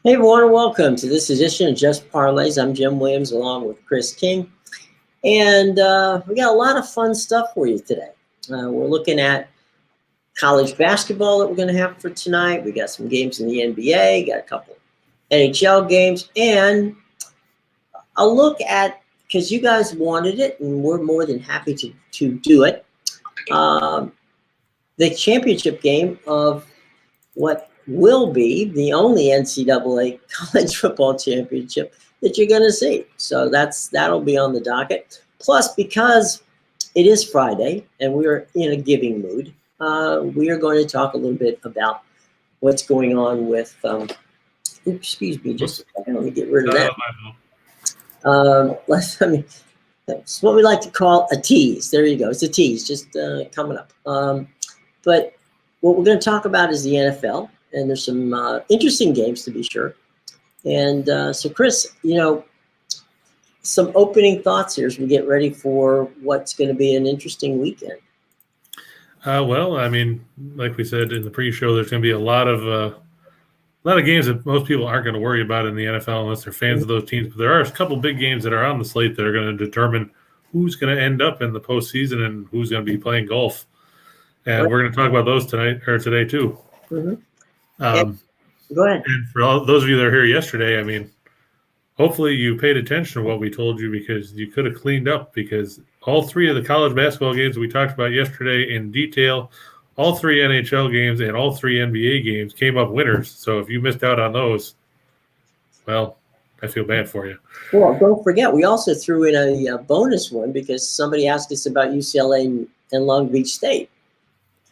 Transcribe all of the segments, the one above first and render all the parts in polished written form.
Hey everyone, welcome to this edition of Just Parlays. I'm Jim Williams along with Chris King. And we got a lot of fun stuff for you today. We're looking at college basketball that we're going to have for tonight. We got some games in the NBA, got a couple NHL games, and a look at, because you guys wanted it and we're more than happy to do it, the championship game of what will be the only NCAA college football championship that you're going to see. So that'll be on the docket. Plus, because it is Friday and we're in a giving mood, we are going to talk a little bit about what's going on with, excuse me, just a second, let me get rid of that. It's what we like to call a tease. There you go. It's a tease, just coming up. But what we're going to talk about is the NFL. And there's some interesting games, to be sure. And so, Chris, some opening thoughts here as we get ready for what's going to be an interesting weekend. Well, I mean, like we said in the pre-show, there's going to be a lot of games that most people aren't going to worry about in the NFL unless they're fans of those teams. But there are a couple big games that are on the slate that are going to determine who's going to end up in the postseason and who's going to be playing golf. And we're going to talk about those today too. Mm-hmm. Go ahead. And for all those of you that are here yesterday, I mean, hopefully you paid attention to what we told you because you could have cleaned up because all three of the college basketball games we talked about yesterday in detail, all three NHL games and all three NBA games came up winners. So if you missed out on those, well, I feel bad for you. Well, don't forget, we also threw in a bonus one because somebody asked us about UCLA and Long Beach State.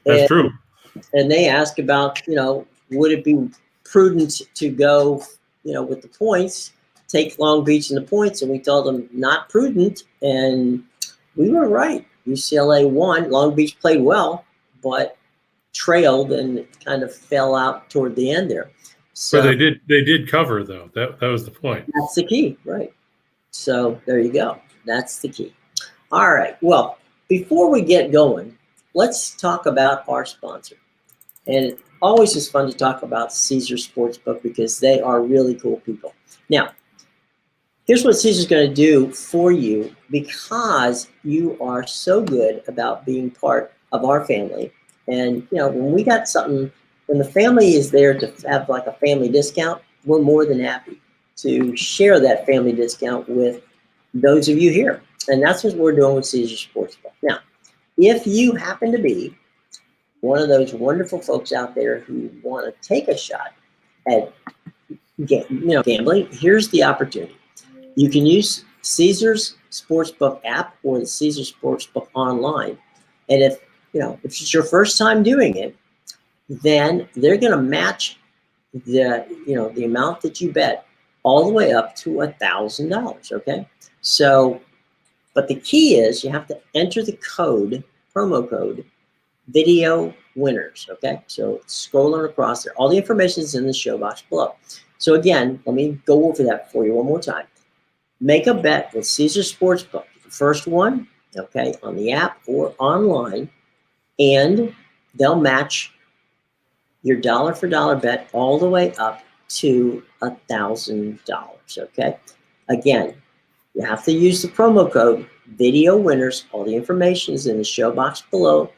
That's true. And they asked about, would it be prudent to go, with the points, take Long Beach and the points? And we told them not prudent. And we were right. UCLA won. Long Beach played well, but trailed and kind of fell out toward the end there. So but they did cover, though. That was the point. That's the key, right? So there you go. That's the key. All right. Well, before we get going, let's talk about our sponsor. And it always is fun to talk about Caesars Sportsbook because they are really cool people. Now, here's what Caesars is going to do for you because you are so good about being part of our family. And, when we got something, when the family is there to have like a family discount, we're more than happy to share that family discount with those of you here. And that's what we're doing with Caesars Sportsbook. Now, if you happen to be one of those wonderful folks out there who want to take a shot at gambling, here's the opportunity. You can use Caesars Sportsbook app or the Caesars Sportsbook online. And if it's your first time doing it, then they're going to match the amount that you bet all the way up to $1,000. Okay. So, but the key is you have to enter the promo code Video Winners. Okay, so scrolling across there, all the information is in the show box below. So again, let me go over that for you one more time. Make a bet with Caesars Sportsbook, the first one, okay, on the app or online, and they'll match your dollar for dollar bet all the way up to $1,000. Okay, again, you have to use the promo code Video Winners. All the information is in the show box below.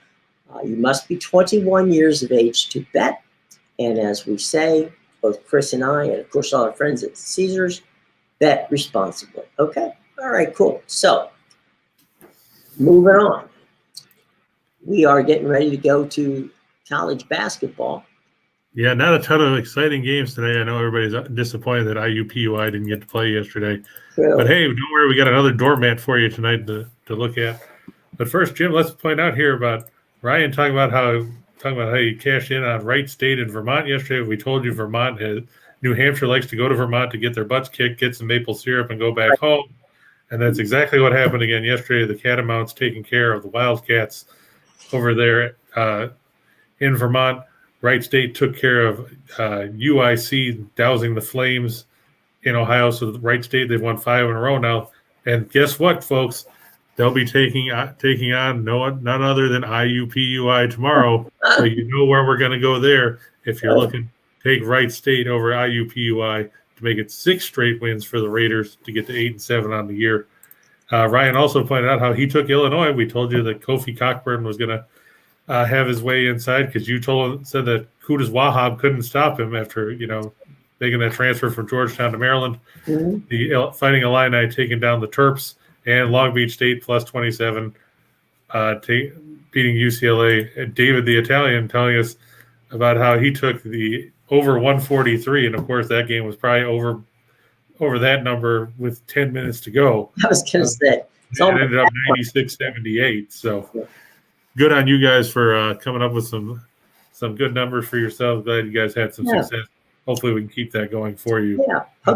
You must be 21 years of age to bet. And as we say, both Chris and I, and of course all our friends at Caesars, bet responsibly. Okay? All right, cool. So, moving on. We are getting ready to go to college basketball. Yeah, not a ton of exciting games today. I know everybody's disappointed that IUPUI didn't get to play yesterday. Really? But hey, don't worry, we got another doormat for you tonight to look at. But first, Jim, let's point out here about Ryan talking about how you cashed in on Wright State in Vermont yesterday. We told you New Hampshire likes to go to Vermont to get their butts kicked, get some maple syrup, and go back home. And that's exactly what happened again yesterday. The Catamounts taking care of the Wildcats over there in Vermont. Wright State took care of UIC, dousing the Flames in Ohio. So Wright State, they've won 5 in a row now. And guess what, folks? They'll be taking on none other than IUPUI tomorrow. So you know where we're going to go there if you're looking take Wright State over IUPUI to make it 6 straight wins for the Raiders to get to 8-7 on the year. Ryan also pointed out how he took Illinois. We told you that Kofi Cockburn was going to have his way inside because you said that Qudus Wahab couldn't stop him after, making that transfer from Georgetown to Maryland. Mm-hmm. The Fighting Illini taking down the Terps, and Long Beach State plus 27 beating UCLA. And David the Italian telling us about how he took the over 143, and of course that game was probably over that number with 10 minutes to go. I was going to say. It ended up 96-78. So good on you guys for coming up with some good numbers for yourselves. Glad you guys had some success. Hopefully we can keep that going for you. Yeah. I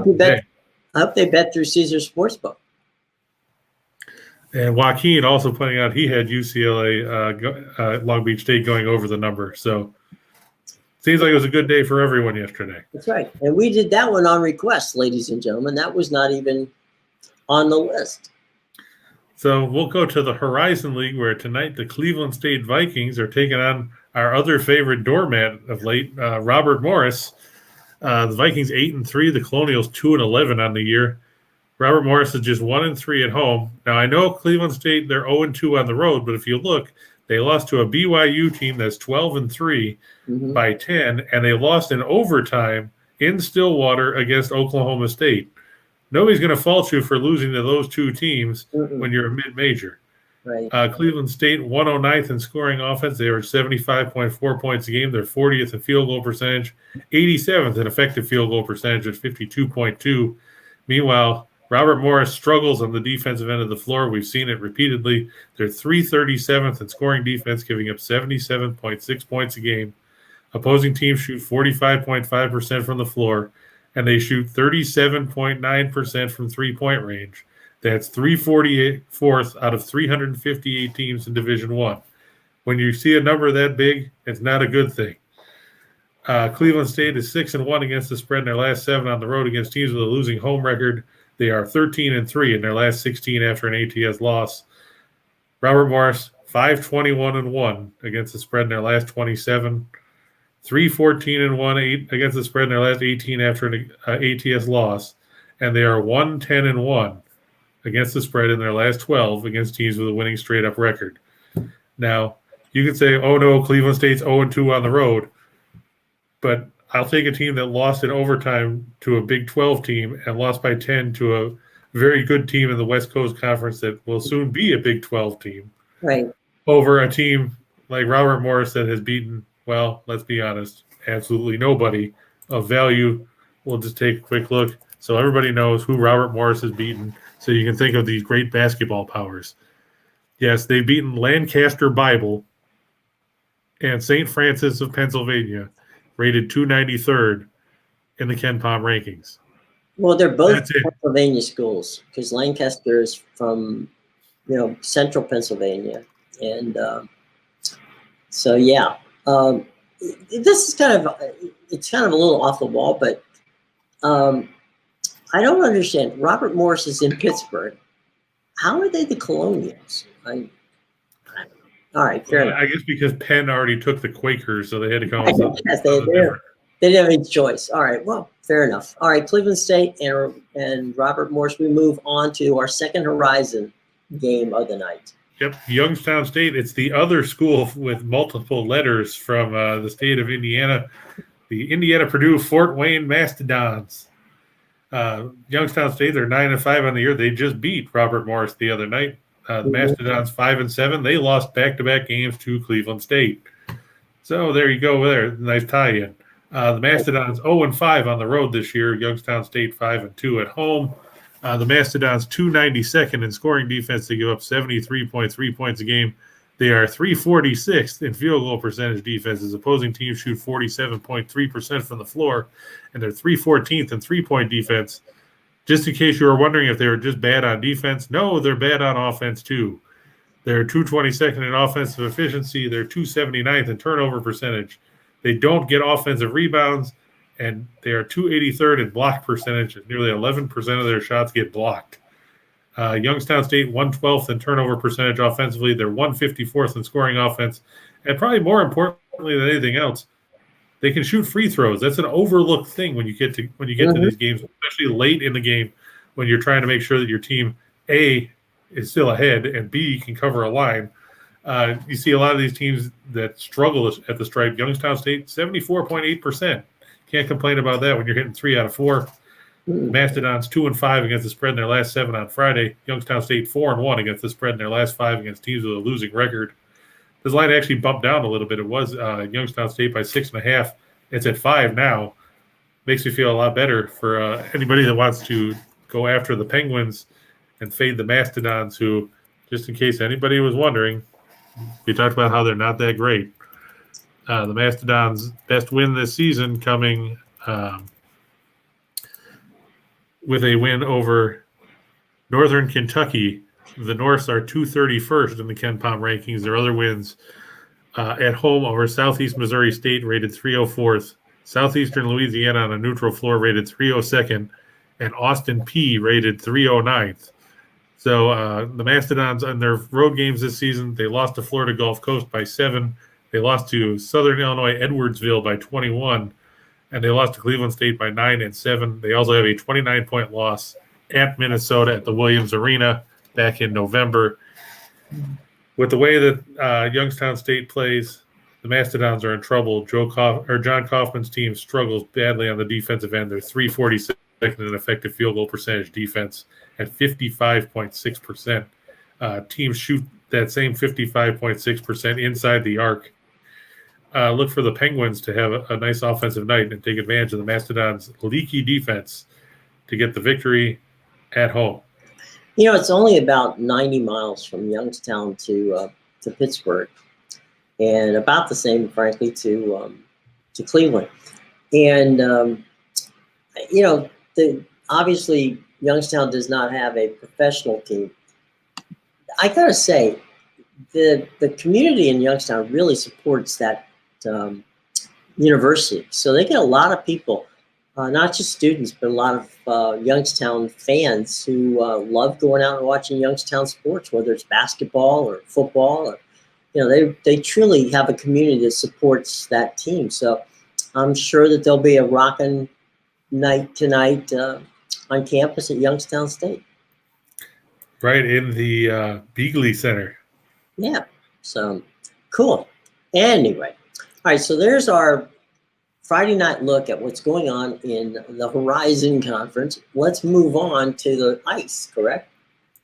hope they bet through Caesars Sportsbook. And Joaquin also pointing out he had UCLA, Long Beach State going over the number. So seems like it was a good day for everyone yesterday. That's right. And we did that one on request, ladies and gentlemen. That was not even on the list. So we'll go to the Horizon League, where tonight the Cleveland State Vikings are taking on our other favorite doormat of late, Robert Morris. The Vikings 8-3, the Colonials 2-11 on the year. Robert Morris is just 1-3 at home. Now I know Cleveland State, they're 0-2 on the road, but if you look, they lost to a BYU team that's 12-3 by 10, and they lost in overtime in Stillwater against Oklahoma State. Nobody's going to fault you for losing to those two teams when you're a mid-major. Right. Cleveland State 109th in scoring offense. They were 75.4 points a game. They're 40th in field goal percentage, 87th in effective field goal percentage at 52.2. Meanwhile, Robert Morris struggles on the defensive end of the floor. We've seen it repeatedly. They're 337th in scoring defense, giving up 77.6 points a game. Opposing teams shoot 45.5% from the floor, and they shoot 37.9% from three-point range. That's 344th out of 358 teams in Division I. When you see a number that big, it's not a good thing. Cleveland State is 6-1 against the spread in their last 7 on the road against teams with a losing home record. They are 13-3 in their last 16 after an ATS loss. Robert Morris 5-21-1 against the spread in their last 27. 3-14-1 against the spread in their last 18 after an ATS loss, and they are 1-10-1 against the spread in their last 12 against teams with a winning straight-up record. Now, you can say, oh no, Cleveland State's 0-2 on the road, but I'll take a team that lost in overtime to a Big 12 team and lost by 10 to a very good team in the West Coast Conference that will soon be a Big 12 team, right, over a team like Robert Morris that has beaten, well, let's be honest, absolutely nobody of value. We'll just take a quick look so everybody knows who Robert Morris has beaten, so you can think of these great basketball powers. Yes, they've beaten Lancaster Bible and St. Francis of Pennsylvania, rated 293rd in the Ken Pom rankings. Well, they're both Pennsylvania schools because Lancaster is from, central Pennsylvania. And so, yeah. This is kind of a little off the wall, but I don't understand. Robert Morris is in Pittsburgh. How are they the Colonials? All right, fair enough. I guess because Penn already took the Quakers, so they had to come up with something. Yes, they didn't have any choice. All right, well, fair enough. All right, Cleveland State and Robert Morris. We move on to our second Horizon game of the night. Yep, Youngstown State. It's the other school with multiple letters from the state of Indiana, the Indiana-Purdue Fort Wayne Mastodons. Youngstown State, they're 9-5 on the year. They just beat Robert Morris the other night. The Mastodons 5-7. They lost back-to-back games to Cleveland State. So there you go. There, nice tie-in. The Mastodons 0-5 on the road this year. Youngstown State 5-2 at home. The Mastodons 292nd in scoring defense. They give up 73.3 points a game. They are 346th in field goal percentage defenses. Opposing teams shoot 47.3% from the floor, and they're 314th in three-point defense. Just in case you were wondering if they were just bad on defense, no, they're bad on offense too. They're 222nd in offensive efficiency. They're 279th in turnover percentage. They don't get offensive rebounds, and they are 283rd in block percentage. Nearly 11% of their shots get blocked. Youngstown State 112th in turnover percentage offensively. They're 154th in scoring offense. And probably more importantly than anything else, they can shoot free throws. That's an overlooked thing when you get to these games, especially late in the game when you're trying to make sure that your team A is still ahead and B can cover a line. You see a lot of these teams that struggle at the stripe. Youngstown State, 74.8%. Can't complain about that when you're hitting 3 out of 4. Mastodons 2-5 against the spread in their last 7 on Friday. Youngstown State 4-1 against the spread in their last 5 against teams with a losing record. This line actually bumped down a little bit. It was Youngstown State by 6.5. It's at 5 now. Makes me feel a lot better for anybody that wants to go after the Penguins and fade the Mastodons, who, just in case anybody was wondering, we talked about how they're not that great. The Mastodons' best win this season coming with a win over Northern Kentucky. The Norths are 231st in the Ken Pom rankings. Their other wins at home over Southeast Missouri State, rated 304th. Southeastern Louisiana on a neutral floor, rated 302nd. And Austin P rated 309th. So the Mastodons on their road games this season, they lost to Florida Gulf Coast by 7. They lost to Southern Illinois Edwardsville by 21. And they lost to Cleveland State by 9 and 7. They also have a 29-point loss at Minnesota at the Williams Arena back in November. With the way that Youngstown State plays, the Mastodons are in trouble. John Kaufman's team struggles badly on the defensive end. They're 342nd in effective field goal percentage defense at 55.6%. Teams shoot that same 55.6% inside the arc. Look for the Penguins to have a nice offensive night and take advantage of the Mastodons' leaky defense to get the victory at home. It's only about 90 miles from Youngstown to Pittsburgh, and about the same, frankly, to Cleveland. And obviously Youngstown does not have a professional team. I gotta say, the community in Youngstown really supports that university. So they get a lot of people, not just students, but a lot of Youngstown fans who love going out and watching Youngstown sports, whether it's basketball or football. Or, they truly have a community that supports that team. So I'm sure that there'll be a rocking night tonight on campus at Youngstown State. Right in the Beagley Center. Yeah. So cool. Anyway. All right, so there's our Friday night look at what's going on in the Horizon Conference. Let's move on to the ice, correct?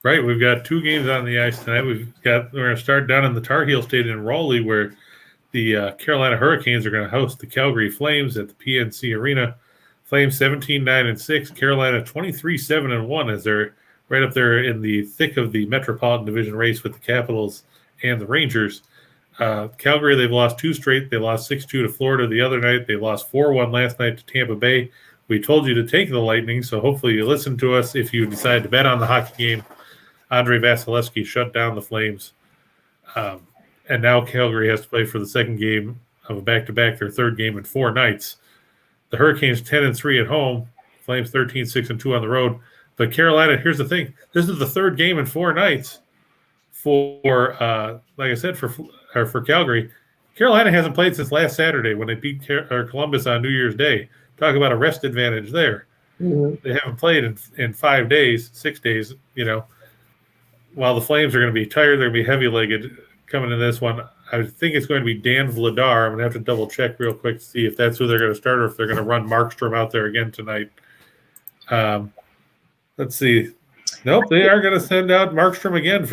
Right, we've got 2 games on the ice tonight. We're going to start down in the Tar Heel Stadium in Raleigh, where the Carolina Hurricanes are going to host the Calgary Flames at the PNC Arena. Flames 17-9-6, Carolina 23-7-1, as they're right up there in the thick of the Metropolitan Division race with the Capitals and the Rangers. Calgary, they've lost 2 straight. They lost 6-2 to Florida the other night. They lost 4-1 last night to Tampa Bay. We told you to take the Lightning, so hopefully you listen to us if you decide to bet on the hockey game. Andrei Vasilevsky shut down the Flames. And now Calgary has to play for the second game of a back-to-back, their third game in 4 nights. The Hurricanes 10-3 at home. Flames 13-6-2 on the road. But Carolina, here's the thing. This is the third game in 4 nights for, like I said, for Calgary. Carolina hasn't played since last Saturday when they beat Columbus on New Year's Day. Talk about a rest advantage there. Mm-hmm. They haven't played in 5 days, 6 days, While the Flames are going to be tired, they're going to be heavy-legged coming in this one. I think it's going to be Dan Vladar. I'm going to have to double-check real quick to see if that's who they're going to start or if they're going to run Markstrom out there again tonight. Let's see. Nope, they are going to send out Markstrom again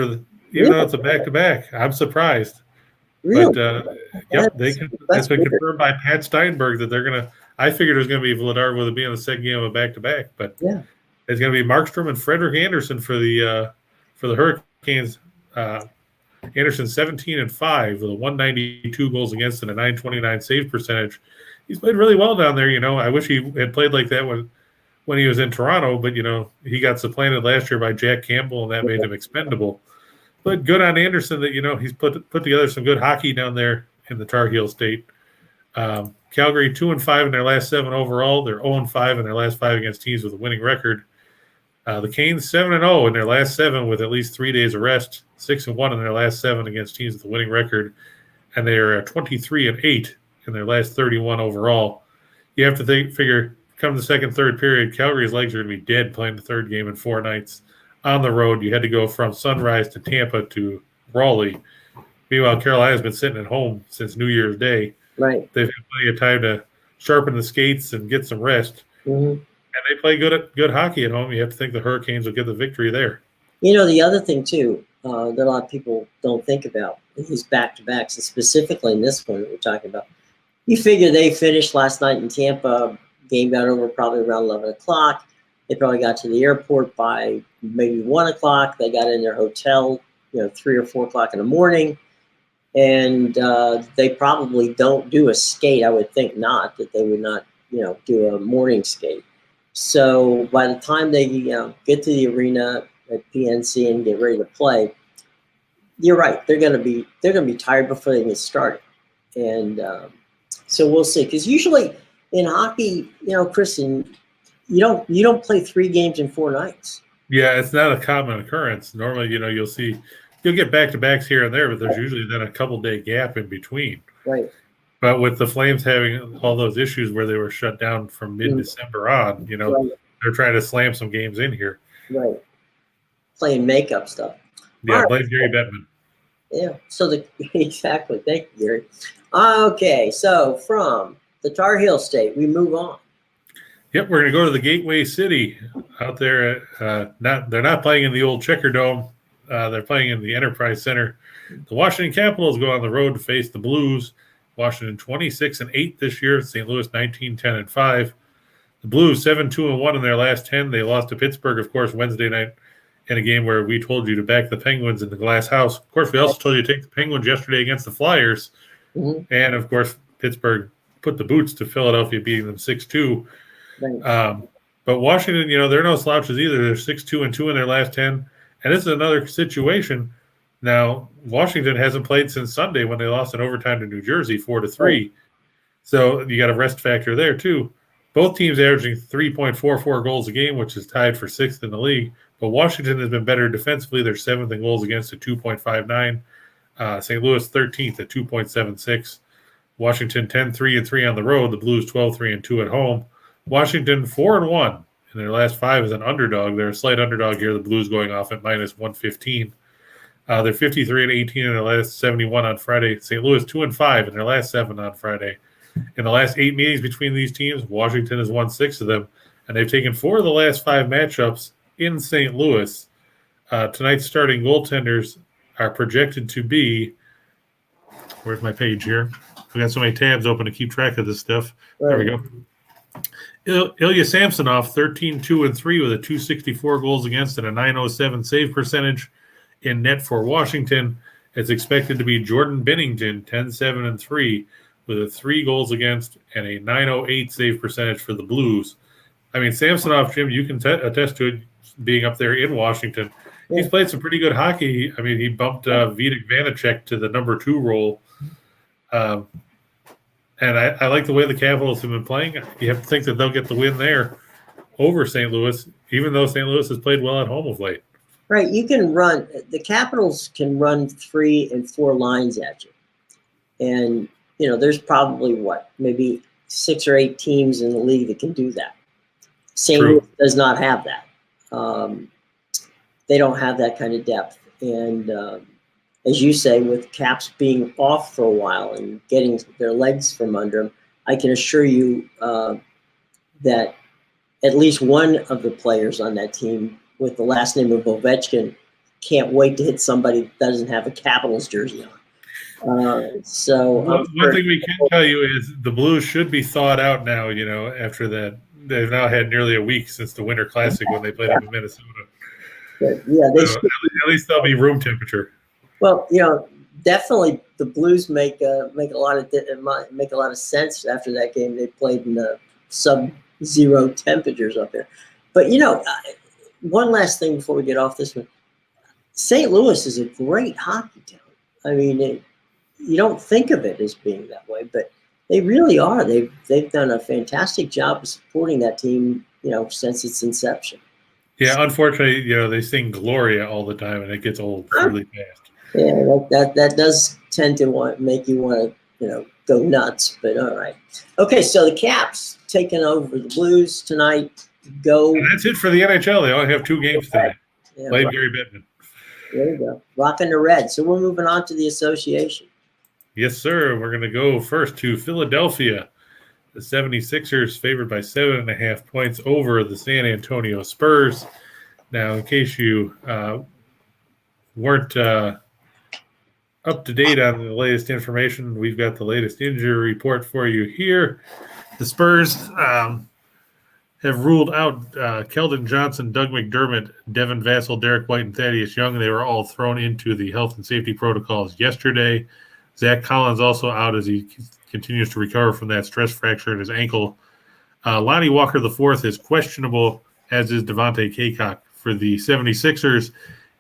even though it's a back-to-back. I'm surprised. Really? But, that's been confirmed by Pat Steinberg that they're going to – I figured it was going to be Vladar with it being the second game of a back-to-back. But it's going to be Markstrom and Frederick Anderson for the Hurricanes. Anderson 17-5 with a 192 goals against and a 929 save percentage. He's played really well down there. I wish he had played like that when he was in Toronto, but he got supplanted last year by Jack Campbell, and that made him expendable. But good on Anderson that he's put together some good hockey down there in the Tar Heel State. Calgary 2-5 in their last 7 overall. They're 0-5 in their last 5 against teams with a winning record. The Canes 7-0 in their last 7 with at least 3 days of rest. 6-1 in their last 7 against teams with a winning record, and they are 23-8 in their last 31 overall. You have to figure, come the second, third period, Calgary's legs are going to be dead playing the third game in 4 nights on the road. You had to go from Sunrise to Tampa to Raleigh. Meanwhile, Carolina's been sitting at home since New Year's Day. Right. They've had plenty of time to sharpen the skates and get some rest. Mm-hmm. And they play good hockey at home. You have to think the Hurricanes will get the victory there. The other thing, too, that a lot of people don't think about is back-to-backs, and specifically in this one that we're talking about. You figure they finished last night in Tampa, game got over probably around 11 o'clock. They probably got to the airport by maybe 1 o'clock. They got in their hotel, 3 or 4 o'clock in the morning. And they probably don't do a skate. I would think not, that they would not, do a morning skate. So by the time they, get to the arena at PNC and get ready to play, you're right. They're going to be tired before they get started. And so we'll see. Because usually in hockey, Kristen, you don't play 3 games in 4 nights. Yeah, it's not a common occurrence. Normally, you'll get back-to-backs here and there, but there's usually then a couple-day gap in between. Right. But with the Flames having all those issues where they were shut down from mid-December on, right. They're trying to slam some games in here. Right. Playing makeup stuff. Yeah, blame Gary Bettman. Yeah, exactly. Thank you, Gary. Okay, so from the Tar Heel State, we move on. Yep, we're going to go to the Gateway City out there. They're not playing in the old Checker Dome. They're playing in the Enterprise Center. The Washington Capitals go on the road to face the Blues. Washington 26-8 this year. St. Louis 19-10-5. The Blues 7-2-1 in their last 10. They lost to Pittsburgh, of course, Wednesday night in a game where we told you to back the Penguins in the Glass House. Of course, we also told you to take the Penguins yesterday against the Flyers. Mm-hmm. And, of course, Pittsburgh put the boots to Philadelphia, beating them 6-2. Right. But Washington, they're no slouches either. They're 6-2-2 in their last 10. And this is another situation. Now, Washington hasn't played since Sunday when they lost in overtime to New Jersey 4-3. Right. So you got a rest factor there, too. Both teams averaging 3.44 goals a game, which is tied for 6th in the league. But Washington has been better defensively. They're 7th in goals against at 2.59. St. Louis 13th at 2.76. Washington 10-3-3 on the road. The Blues 12-3-2 at home. Washington 4-1 in their last 5 as an underdog. They're a slight underdog here. The Blues going off at -115. They're 53-18 in their last 71 on Friday. St. Louis 2-5 in their last 7 on Friday. In the last 8 meetings between these teams, Washington has won 6 of them, and they've taken 4 of the last 5 matchups in St. Louis. Tonight's starting goaltenders are projected to be – where's my page here? I've got so many tabs open to keep track of this stuff. There we go. Ilya Samsonov, 13-2-3 with a 264 goals against and a 907 save percentage in net for Washington. It's expected to be Jordan Binnington, 10-7-3 with a 3 goals against and a 908 save percentage for the Blues. I mean, Samsonov, Jim, you can attest to it being up there in Washington. Yeah. He's played some pretty good hockey. I mean, he bumped Vitek Vanacek to the number 2 role. And I like the way the Capitals have been playing. You have to think that they'll get the win there over St. Louis, even though St. Louis has played well at home of late. Right. You can run – the Capitals can run 3 and 4 lines at you. And, there's probably, maybe 6 or 8 teams in the league that can do that. St. Louis does not have that. They don't have that kind of depth. And as you say, with Caps being off for a while and getting their legs from under them, I can assure you that at least one of the players on that team with the last name of Ovechkin can't wait to hit somebody that doesn't have a Capitals jersey on. One thing we can tell you is the Blues should be thawed out now, after that. They've now had nearly a week since the Winter Classic when they played up in Minnesota. But, yeah, at least they'll be room temperature. Well, definitely the Blues make a lot of sense after that game. They played in the sub-zero temperatures up there. But one last thing before we get off this one: St. Louis is a great hockey town. I mean, you don't think of it as being that way, but they really are. They've done a fantastic job of supporting that team, since its inception. Yeah, unfortunately, they sing Gloria all the time, and it gets old really fast. Yeah, that does tend to make you want to go nuts. But all right. Okay, so the Caps taking over the Blues tonight. Go. And that's it for the NHL. They only have 2 games tonight. Yeah, Played right. Gary Bettman. There you go. Rocking the red. So we're moving on to the association. Yes, sir. We're going to go first to Philadelphia. The 76ers favored by 7.5 points over the San Antonio Spurs. Now, in case you weren't up to date on the latest information, we've got the latest injury report for you here. The Spurs have ruled out Keldon Johnson, Doug McDermott, Devin Vassell, Derek White, and Thaddeus Young. They were all thrown into the health and safety protocols yesterday. Zach Collins also out as he continues to recover from that stress fracture in his ankle. Lonnie Walker IV is questionable, as is Devontae Kaycock. For the 76ers,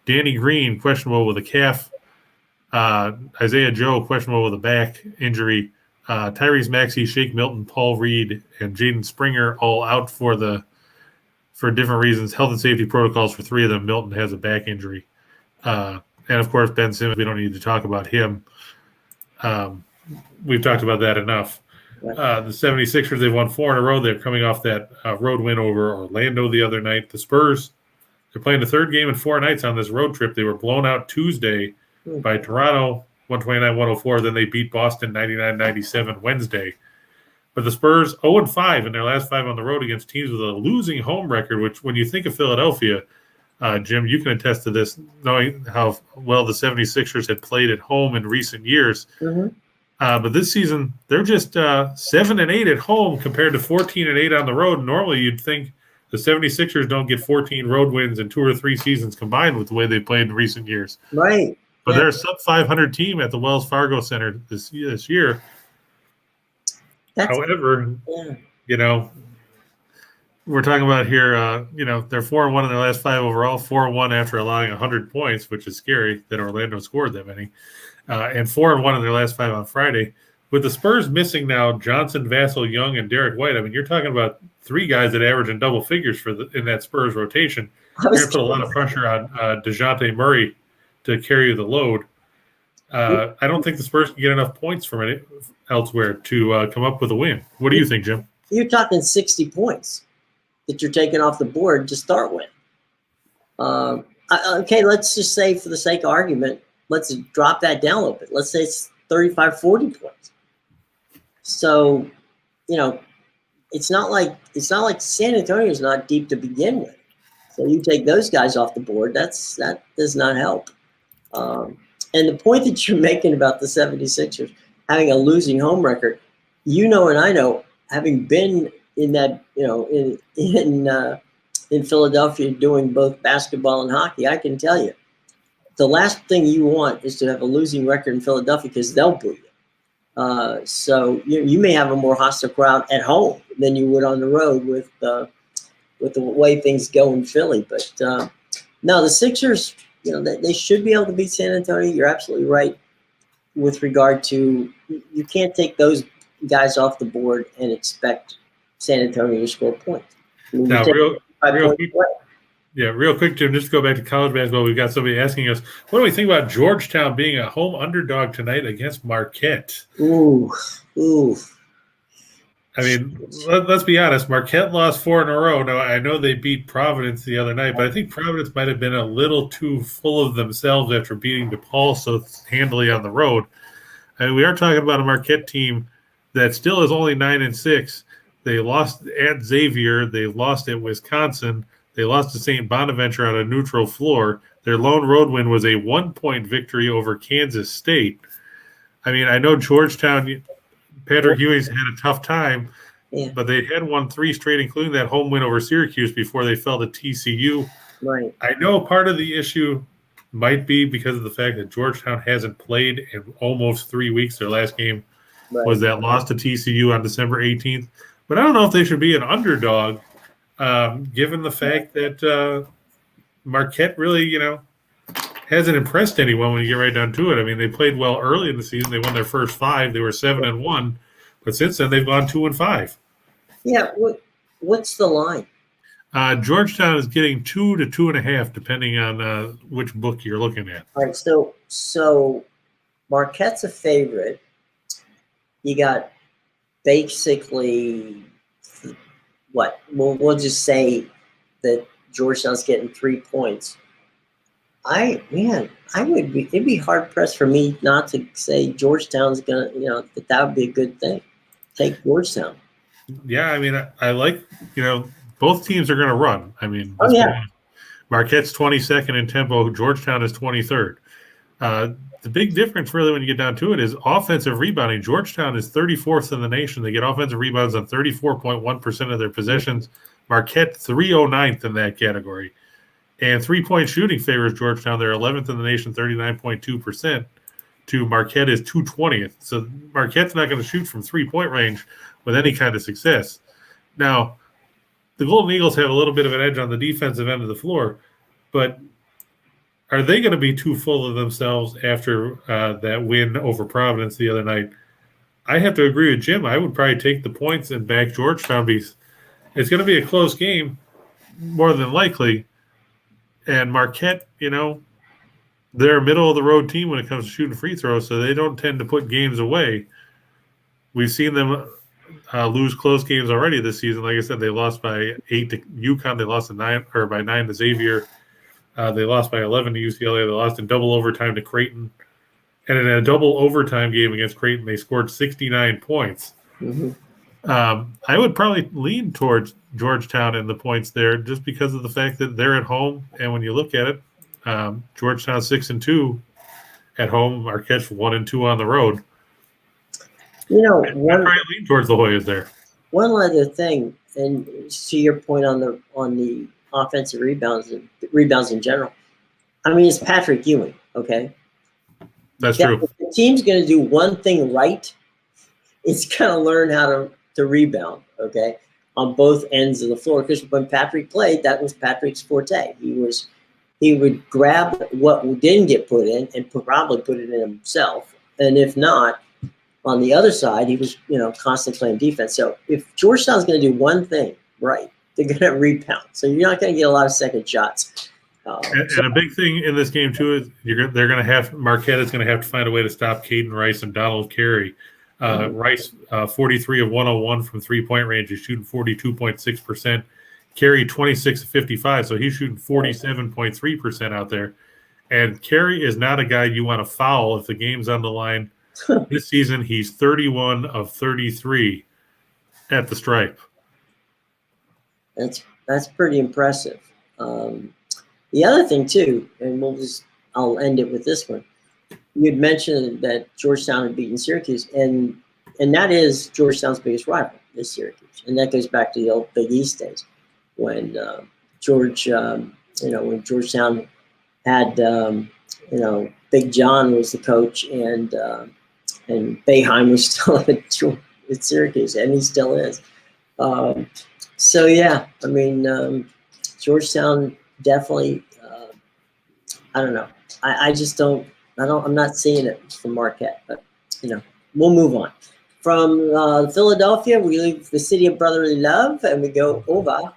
Danny Green questionable with a calf. Isaiah Joe questionable with a back injury. Tyrese Maxey, Shake Milton, Paul Reed, and Jaden Springer all out for different reasons. Health and safety protocols for 3 of them. Milton has a back injury. And, of course, Ben Simmons, we don't need to talk about him. We've talked about that enough. The 76ers, they've won 4 in a row. They're coming off that road win over Orlando the other night. The Spurs, they're playing the 3rd game in 4 nights on this road trip. They were blown out Tuesday by Toronto, 129-104. Then they beat Boston 99-97 Wednesday. But the Spurs 0-5 in their last 5 on the road against teams with a losing home record, which when you think of Philadelphia, Jim, you can attest to this, knowing how well the 76ers had played at home in recent years. Mm-hmm. But this season, they're just 7-8 at home compared to 14-8 on the road. Normally, you'd think the 76ers don't get 14 road wins in 2 or 3 seasons combined with the way they played in recent years. Right. But they're a sub-500 team at the Wells Fargo Center this year. However, we're talking about here, they're 4-1 in their last 5 overall, 4-1 after allowing 100 points, which is scary that Orlando scored that many, and 4-1 in their last 5 on Friday. With the Spurs missing now Johnson, Vassell, Young, and Derek White, I mean, you're talking about 3 guys that average in double figures in that Spurs rotation. You're going to put a lot of pressure on DeJounte Murray to carry the load. I don't think the Spurs can get enough points from it elsewhere to come up with a win. What do you think, Jim? You're talking 60 points that you're taking off the board to start with. Okay, let's just say for the sake of argument, let's drop that down a little bit. Let's say it's 35, 40 points. So, it's not like San Antonio's not deep to begin with. So you take those guys off the board, that does not help. And the point that you're making about the 76ers having a losing home record, and I know, having been in that, in Philadelphia doing both basketball and hockey, I can tell you, the last thing you want is to have a losing record in Philadelphia because they'll boo you. So you may have a more hostile crowd at home than you would on the road with the way things go in Philly. But no, the Sixers, they should be able to beat San Antonio. You're absolutely right with regard to you can't take those guys off the board and expect San Antonio to score points. Now, real quick, Jim, just to go back to college basketball, we've got somebody asking us, what do we think about Georgetown being a home underdog tonight against Marquette? Ooh. I mean, let's be honest. Marquette lost 4 in a row. Now, I know they beat Providence the other night, but I think Providence might have been a little too full of themselves after beating DePaul so handily on the road. I mean, we are talking about a Marquette team that still is only 9-6. They lost at Xavier. They lost at Wisconsin. They lost to St. Bonaventure on a neutral floor. Their lone road win was a 1-point victory over Kansas State. I mean, I know Georgetown, Patrick Ewing's had a tough time, but they had won 3 straight, including that home win over Syracuse before they fell to TCU. Right. I know part of the issue might be because of the fact that Georgetown hasn't played in almost 3 weeks. Their last game was that loss to TCU on December 18th. But I don't know if they should be an underdog, given the fact that Marquette really, hasn't impressed anyone when you get right down to it. I mean, they played well early in the season. They won their first 5. They were 7-1, but since then they've gone 2-5. Yeah. What's the line? Georgetown is getting 2 to 2.5, depending on which book you're looking at. All right. So Marquette's a favorite. you got basically what? We'll just say that Georgetown's getting 3 points. It'd be hard pressed for me not to say Georgetown's gonna, that would be a good thing. Take Georgetown. Yeah, I mean, I like, both teams are going to run. I mean, Marquette's 22nd in tempo. Georgetown is 23rd. The big difference, really, when you get down to it, is offensive rebounding. Georgetown is 34th in the nation. They get offensive rebounds on 34.1% of their possessions. Marquette, 309th in that category. And three-point shooting favors Georgetown. They're 11th in the nation, 39.2%. To Marquette is 220th. So Marquette's not going to shoot from three-point range with any kind of success. Now, the Golden Eagles have a little bit of an edge on the defensive end of the floor, but are they going to be too full of themselves after that win over Providence the other night? I have to agree with Jim. I would probably take the points and back Georgetown because it's going to be a close game, more than likely. And Marquette, they're a middle-of-the-road team when it comes to shooting free throws, so they don't tend to put games away. We've seen them lose close games already this season. Like I said, they lost by 8 to UConn. They lost by 9 to Xavier. They lost by 11 to UCLA. They lost in double overtime to Creighton. And in a double overtime game against Creighton, they scored 69 points. Mm-hmm. I would probably lean towards Georgetown in the points there just because of the fact that they're at home. And when you look at it, Georgetown 6-2 at home, Marquette 1-2 on the road. I'd probably lean towards the Hoyas there. One other thing, and to your point on the offensive rebounds in general. I mean, it's Patrick Ewing, okay? That's true. If the team's going to do one thing right, it's going to learn how to rebound, okay, on both ends of the floor. Because when Patrick played, that was Patrick's forte. He would grab what didn't get put in and probably put it in himself. And if not, on the other side, he was, constantly playing defense. So if Georgetown's going to do one thing right, they're going to rebound. So you're not going to get a lot of second shots. And a big thing in this game, too, is Marquette is going to have to find a way to stop Caden Rice and Donald Carey. Rice, 43 of 101 from three-point range. He's shooting 42.6%. Carey, 26 of 55, so he's shooting 47.3% out there. And Carey is not a guy you want to foul if the game's on the line. This season, he's 31 of 33 at the stripe. That's pretty impressive. The other thing, too, and I'll end it with this one. You had mentioned that Georgetown had beaten Syracuse, and that is Georgetown's biggest rival, is Syracuse. And that goes back to the old Big East days when when Georgetown had, Big John was the coach, and Boeheim was still at Syracuse, and he still is. So, yeah, I mean, Georgetown definitely, I don't know. I'm not seeing it from Marquette, but, we'll move on. From Philadelphia, we leave the city of brotherly love, and we go over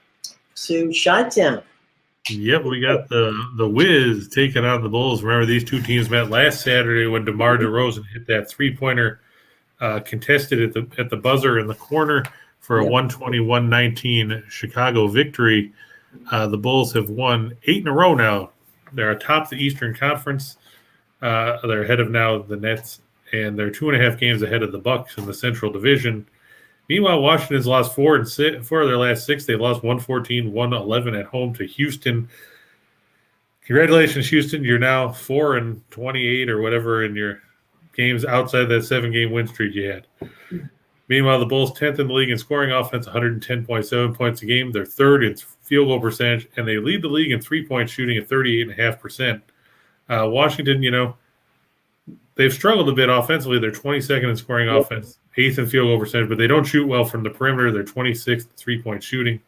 to Chi-Town. Yep, we got the Wiz taking on the Bulls. Remember, these two teams met last Saturday when DeMar DeRozan hit that three-pointer contested at the buzzer in the corner for a 121-19 Chicago victory. The Bulls have won 8 in a row now. They're atop the Eastern Conference. They're ahead of now the Nets, and they're 2.5 games ahead of the Bucks in the Central Division. Meanwhile, Washington's lost 4 of their last 6. They lost 114-111 at home to Houston. Congratulations, Houston. You're now 4-28 or whatever in your games outside that 7-game win streak you had. Meanwhile, the Bulls 10th in the league in scoring offense, 110.7 points a game. They're 3rd in field goal percentage, and they lead the league in three-point shooting at 38.5%. Washington, they've struggled a bit offensively. They're 22nd in scoring offense, 8th in field goal percentage, but they don't shoot well from the perimeter. They're 26th in three-point shooting.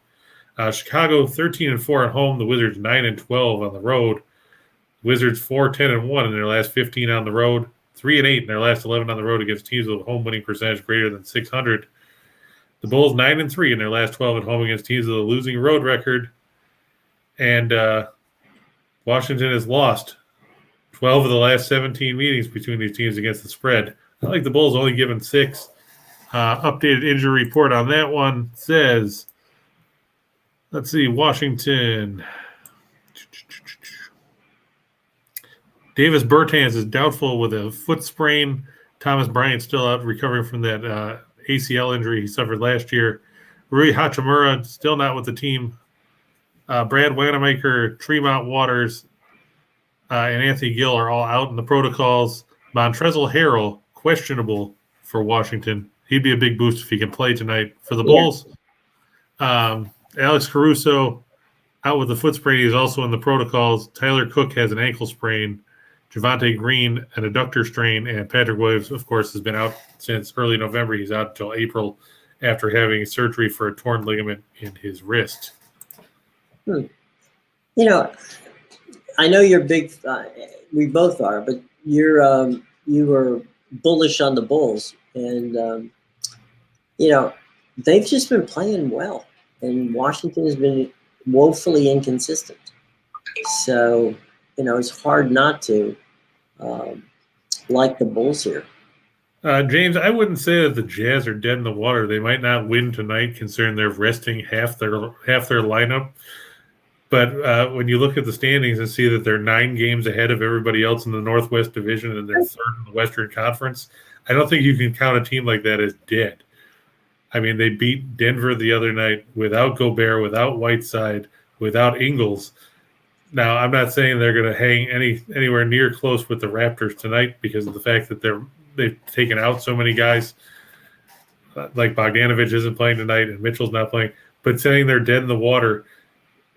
Chicago 13-4 at home. The Wizards 9-12 on the road. Wizards 4-10-1 in their last 15 on the road. 3-8 in their last 11 on the road against teams with a home winning percentage greater than 600. The Bulls 9-3 in their last 12 at home against teams with a losing road record. And Washington has lost 12 of the last 17 meetings between these teams against the spread. I like the Bulls only given 6. Updated injury report on that one says, let's see, Washington. Davis Bertans is doubtful with a foot sprain. Thomas Bryant still out recovering from that ACL injury he suffered last year. Rui Hachimura still not with the team. Brad Wanamaker, Tremont Waters, and Anthony Gill are all out in the protocols. Montrezl Harrell, questionable for Washington. He'd be a big boost if he can play tonight. For the Bulls, Alex Caruso out with the foot sprain. He's also in the protocols. Tyler Cook has an ankle sprain. Javonte Green, an adductor strain. And Patrick Williams, of course, has been out since early November. He's out until April after having surgery for a torn ligament in his wrist. You know, I know you're big. We both are, but you were bullish on the Bulls, and they've just been playing well, and Washington has been woefully inconsistent. So it's hard not to like the Bulls here. James, I wouldn't say that the Jazz are dead in the water. They might not win tonight, considering they're resting half their lineup. But when you look at the standings and see that they're 9 games ahead of everybody else in the Northwest Division and they're third in the Western Conference, I don't think you can count a team like that as dead. I mean, they beat Denver the other night without Gobert, without Whiteside, without Ingles. Now, I'm not saying they're going to hang anywhere near close with the Raptors tonight because of the fact that they've taken out so many guys. Like Bogdanovich isn't playing tonight and Mitchell's not playing. But saying they're dead in the water –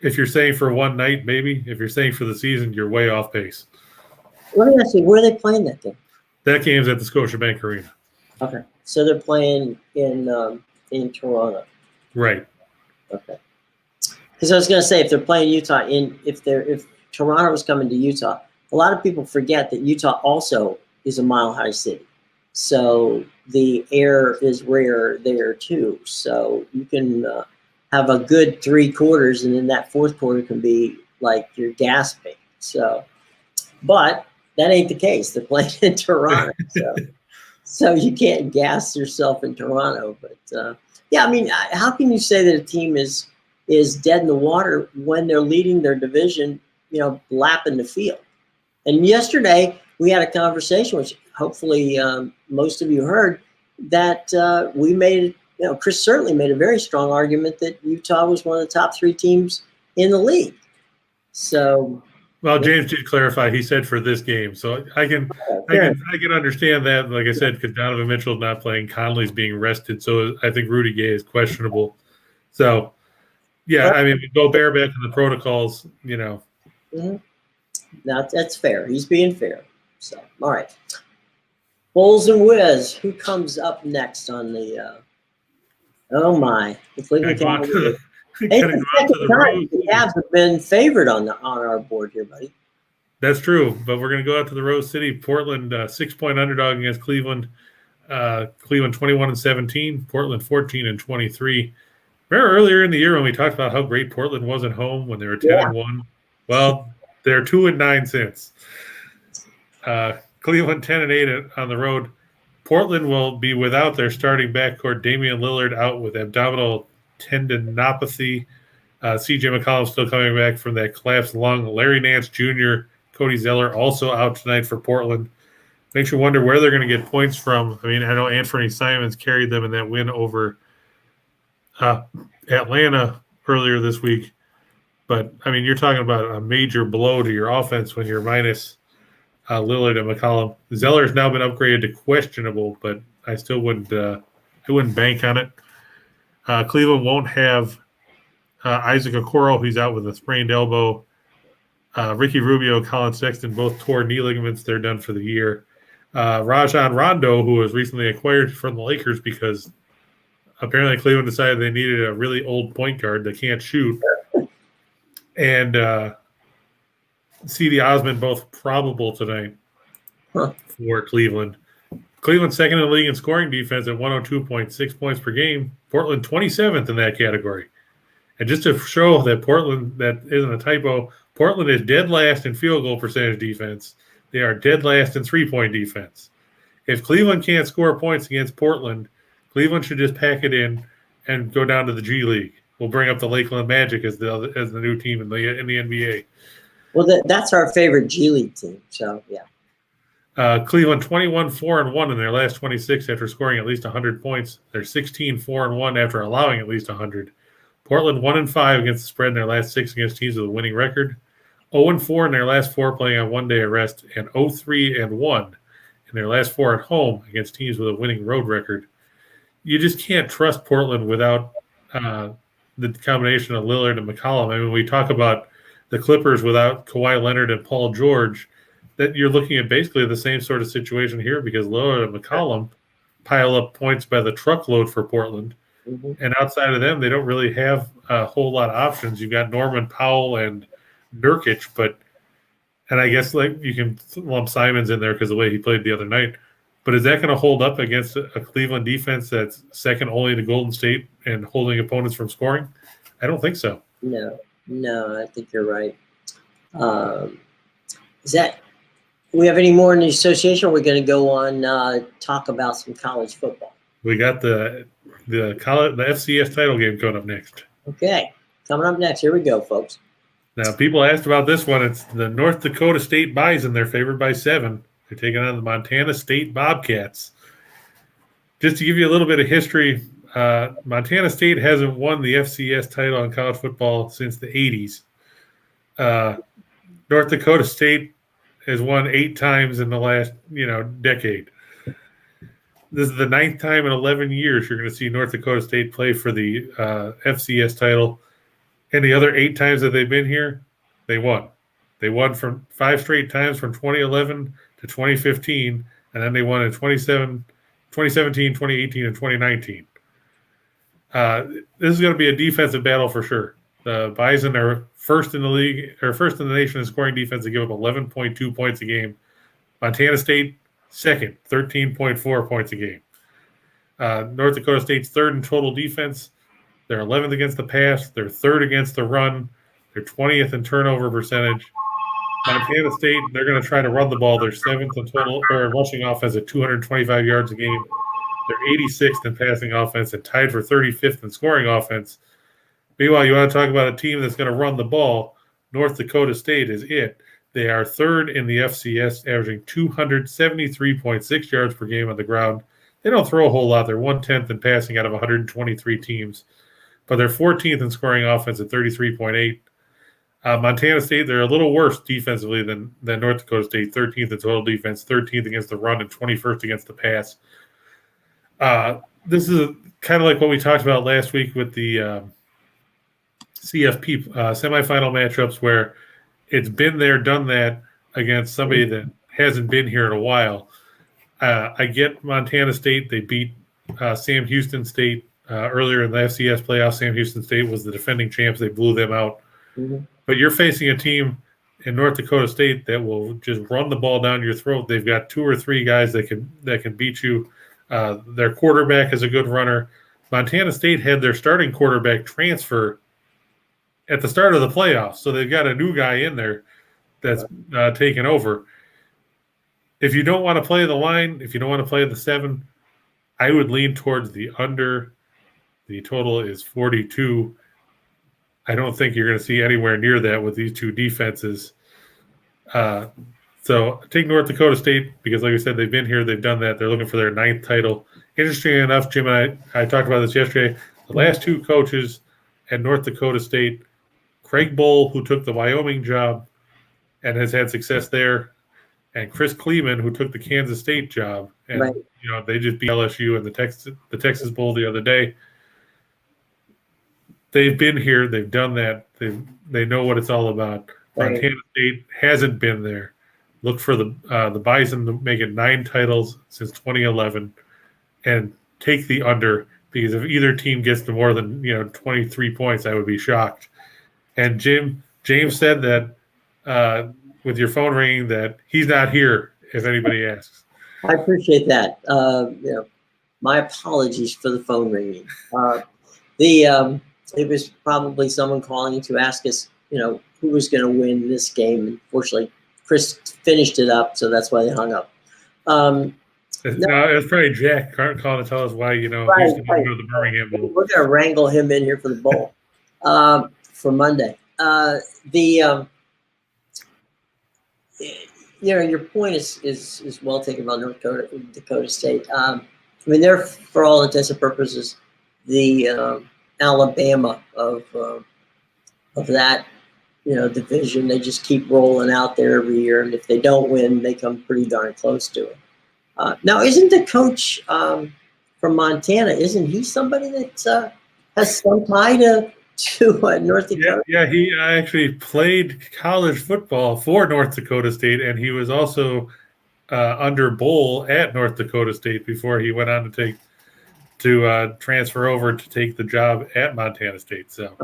if you're saying for one night, maybe. If you're saying for the season, you're way off base. Let me ask you, where are they playing that game? That game's at the Scotiabank Arena. Okay, so they're playing in Toronto. Right. Okay. Because I was going to say, if they're playing Utah, if Toronto was coming to Utah, a lot of people forget that Utah also is a mile-high city, so the air is rare there too. So you can have a good 3 quarters, and then that fourth quarter can be like you're gasping. So, but that ain't the case. They're playing in Toronto, so you can't gas yourself in Toronto. But I mean, how can you say that a team is dead in the water when they're leading their division, lapping the field? And yesterday we had a conversation, which hopefully most of you heard, that we made. Chris certainly made a very strong argument that Utah was one of the top 3 teams in the league. So, well, James did clarify. He said for this game, so I can understand that. Like I said, because Donovan Mitchell's not playing, Conley's being rested, so I think Rudy Gay is questionable. So, I mean, Gobert back in the protocols. Mm-hmm. No, that's fair. He's being fair. So, all right, Bulls and Wiz. Who comes up next on the? Oh my! The Cleveland Cavaliers. The Cavs have been favored on our board here, buddy. That's true, but we're going to go out to the Rose City. Portland 6-point underdog against Cleveland. Cleveland 21-17. Portland 14-23. Remember earlier in the year when we talked about how great Portland was at home when they were 10-1? Well, they're 2-9 since. Cleveland 10-8 on the road. Portland will be without their starting backcourt. Damian Lillard out with abdominal tendinopathy. C.J. McCollum still coming back from that collapsed lung. Larry Nance Jr., Cody Zeller also out tonight for Portland. Makes you wonder where they're going to get points from. I mean, I know Anthony Simons carried them in that win over Atlanta earlier this week. But, I mean, you're talking about a major blow to your offense when you're minus Lillard and McCollum. Zeller's now been upgraded to questionable, but I still wouldn't bank on it. Cleveland won't have Isaac Okoro. He's out with a sprained elbow. Ricky Rubio, Colin Sexton both tore knee ligaments. They're done for the year. Rajon Rondo, who was recently acquired from the Lakers because apparently Cleveland decided they needed a really old point guard that can't shoot. And C.D. Osman both probable tonight for Cleveland. Cleveland second in the league in scoring defense at 102.6 points per game. Portland 27th in that category. And just to show that Portland, that isn't a typo, Portland is dead last in field goal percentage defense. They are dead last in three-point defense. If Cleveland can't score points against Portland, Cleveland should just pack it in and go down to the G League. We'll bring up the Lakeland Magic as the new team in the NBA. Well, that's our favorite G League team. So yeah. Cleveland 21-4-1 in their last 26 after scoring at least 100 points. They're 16-4-1 after allowing at least 100. Portland 1-5 against the spread in their last 6 against teams with a winning record. 0-4 in their last 4 playing on one day of rest, and 0-3-1 in their last 4 at home against teams with a winning road record. You just can't trust Portland without the combination of Lillard and McCollum. I mean, we talk about the Clippers without Kawhi Leonard and Paul George, that you're looking at basically the same sort of situation here because Lillard and McCollum pile up points by the truckload for Portland. Mm-hmm. And outside of them, they don't really have a whole lot of options. You've got Norman Powell and Nurkic, and I guess like you can lump Simons in there because of the way he played the other night. But is that going to hold up against a Cleveland defense that's second only to Golden State and holding opponents from scoring? I don't think so. No, I think you're right. We have any more in the association? Or are we going to go on talk about some college football? We got the FCS title game coming up next. Okay, coming up next. Here we go, folks. Now, people asked about this one. It's the North Dakota State Bison. They're favored by 7. They're taking on the Montana State Bobcats. Just to give you a little bit of history, Montana State hasn't won the FCS title in college football since the 80s. North Dakota State has won 8 times in the last, decade. This is the 9th time in 11 years you're going to see North Dakota State play for the FCS title. And the other 8 times that they've been here, they won. They won from 5 straight times from 2011 to 2015, and then they won in 2017, 2018, and 2019. This is going to be a defensive battle for sure. The Bison are first in the league, or first in the nation in scoring defense. They give up 11.2 points a game. Montana State, second, 13.4 points a game. North Dakota State's third in total defense. They're 11th against the pass. They're third against the run. They're 20th in turnover percentage. Montana State, they're going to try to run the ball. They're 7th in total or rushing offense at 225 yards a game. They're 86th in passing offense and tied for 35th in scoring offense. Meanwhile, you want to talk about a team that's going to run the ball. North Dakota State is it. They are third in the FCS, averaging 273.6 yards per game on the ground. They don't throw a whole lot. They're 1/10 in passing out of 123 teams. But they're 14th in scoring offense at 33.8. Montana State, they're a little worse defensively than North Dakota State, 13th in total defense, 13th against the run, and 21st against the pass. This is kind of like what we talked about last week with the CFP semifinal matchups where it's been there, done that against somebody that hasn't been here in a while. I get Montana State. They beat Sam Houston State earlier in the FCS playoffs. Sam Houston State was the defending champs. They blew them out. Mm-hmm. But you're facing a team in North Dakota State that will just run the ball down your throat. They've got 2 or 3 guys that can beat you. Their quarterback is a good runner. Montana State had their starting quarterback transfer at the start of the playoffs, so they've got a new guy in there that's taken over. If you don't want to play the line, if you don't want to play the 7, I would lean towards the under. The total is 42. I don't think you're going to see anywhere near that with these 2 defenses. So take North Dakota State because, like I said, they've been here. They've done that. They're looking for their 9th title. Interestingly enough, Jim and I talked about this yesterday. The last 2 coaches at North Dakota State, Craig Bohl, who took the Wyoming job and has had success there, and Chris Kleeman, who took the Kansas State job. And, right. They just beat LSU in the Texas Bowl the other day. They've been here. They've done that. They know what it's all about. Right. Montana State hasn't been there. Look for the Bison to make it 9 titles since 2011 and take the under because if either team gets to more than 23 points, I would be shocked. And James said that with your phone ringing that he's not here if anybody asks. I appreciate that. My apologies for the phone ringing. It was probably someone calling to ask us, who was going to win this game. Unfortunately, Chris finished it up, so that's why they hung up. No, it was probably Jack calling to tell us why, he's Right, going to right. go to the Birmingham Bowl. We're going to wrangle him in here for the bowl for Monday. Your point is well taken about North Dakota State. I mean, they're, for all intents and purposes, the Alabama of that division. They just keep rolling out there every year, and if they don't win, they come pretty darn close to it. Now, isn't the coach from Montana? Isn't he somebody that has some tie to North Dakota? Yeah, he actually played college football for North Dakota State, and he was also under Bowl at North Dakota State before he went on to transfer over to take the job at Montana State. So,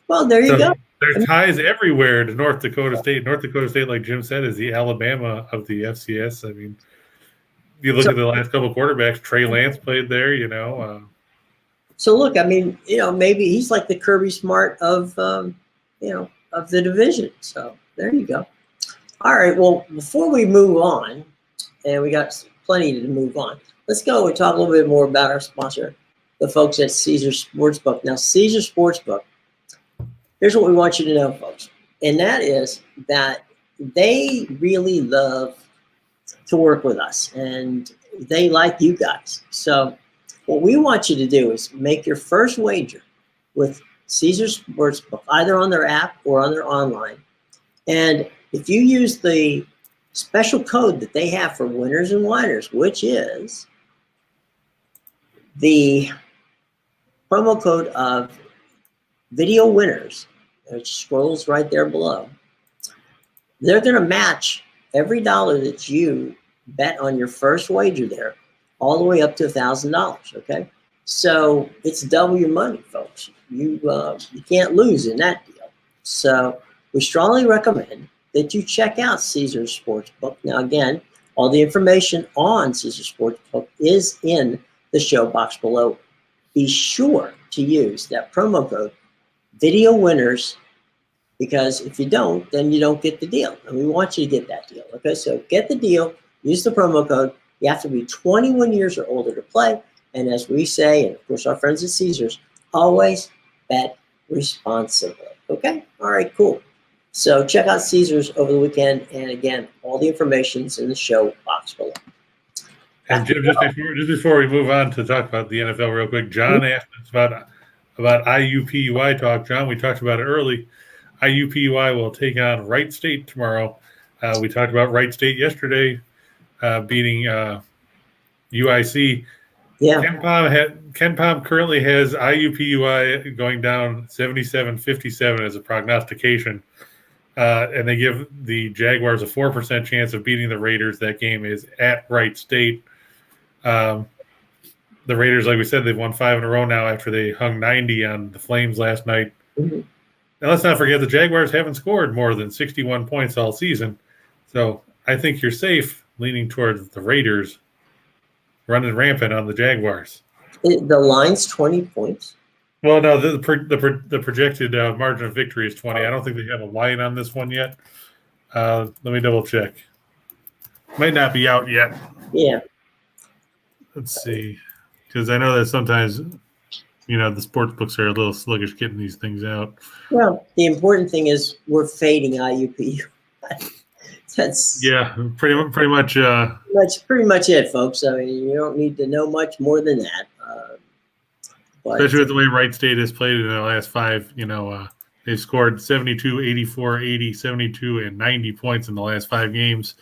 well, there you go. There's ties everywhere to North Dakota State. North Dakota State, like Jim said, is the Alabama of the FCS. I mean, you look at the last couple of quarterbacks. Trey Lance played there. So look, I mean, maybe he's like the Kirby Smart of of the division. So there you go. All right. Well, before we move on, and we got plenty to move on, let's go and talk a little bit more about our sponsor, the folks at Caesars Sportsbook. Now, Caesars Sportsbook, here's what we want you to know, folks, and that is that they really love to work with us, and they like you guys. So what we want you to do is make your first wager with Caesars Sportsbook, either on their app or on their online. And if you use the special code that they have for Winners and Whiners, which is the promo code of Video Winners, which scrolls right there below, they're going to match every dollar that you bet on your first wager there, all the way up to $1,000. Okay, so it's double your money, folks. You can't lose in that deal. So we strongly recommend that you check out Caesars Sportsbook. Now, again, all the information on Caesars Sportsbook is in the show box below. Be sure to use that promo code Video Winners, because if you don't, then you don't get the deal. And we want you to get that deal. Okay, so get the deal, use the promo code. You have to be 21 years or older to play. And as we say, and of course our friends at Caesars, always bet responsibly. Okay? All right, cool. So check out Caesars over the weekend. And again, all the information's in the show box below. And Jim, just before we move on to talk about the NFL real quick, John asked us about IUPUI talk. John, we talked about it early. IUPUI will take on Wright State tomorrow. We talked about Wright State yesterday beating UIC. Yeah. Ken Pom currently has IUPUI going down 77-57 as a prognostication. And they give the Jaguars a 4% chance of beating the Raiders. That game is at Wright State. The Raiders, like we said, they've won 5 in a row now after they hung 90 on the Flames last night. Mm-hmm. Now, let's not forget the Jaguars haven't scored more than 61 points all season. So I think you're safe leaning towards the Raiders running rampant on the Jaguars. The line's 20 points. Well, no, the projected margin of victory is 20. I don't think they have a line on this one yet. Let me double check. Might not be out yet. Yeah. Let's see. Because I know that sometimes, the sports books are a little sluggish getting these things out. Well, the important thing is we're fading IUP. That's pretty much. That's pretty much it, folks. I mean, you don't need to know much more than that. Especially with the way Wright State has played in the last 5, they've scored 72, 84, 80, 72, and 90 points in the last 5 games.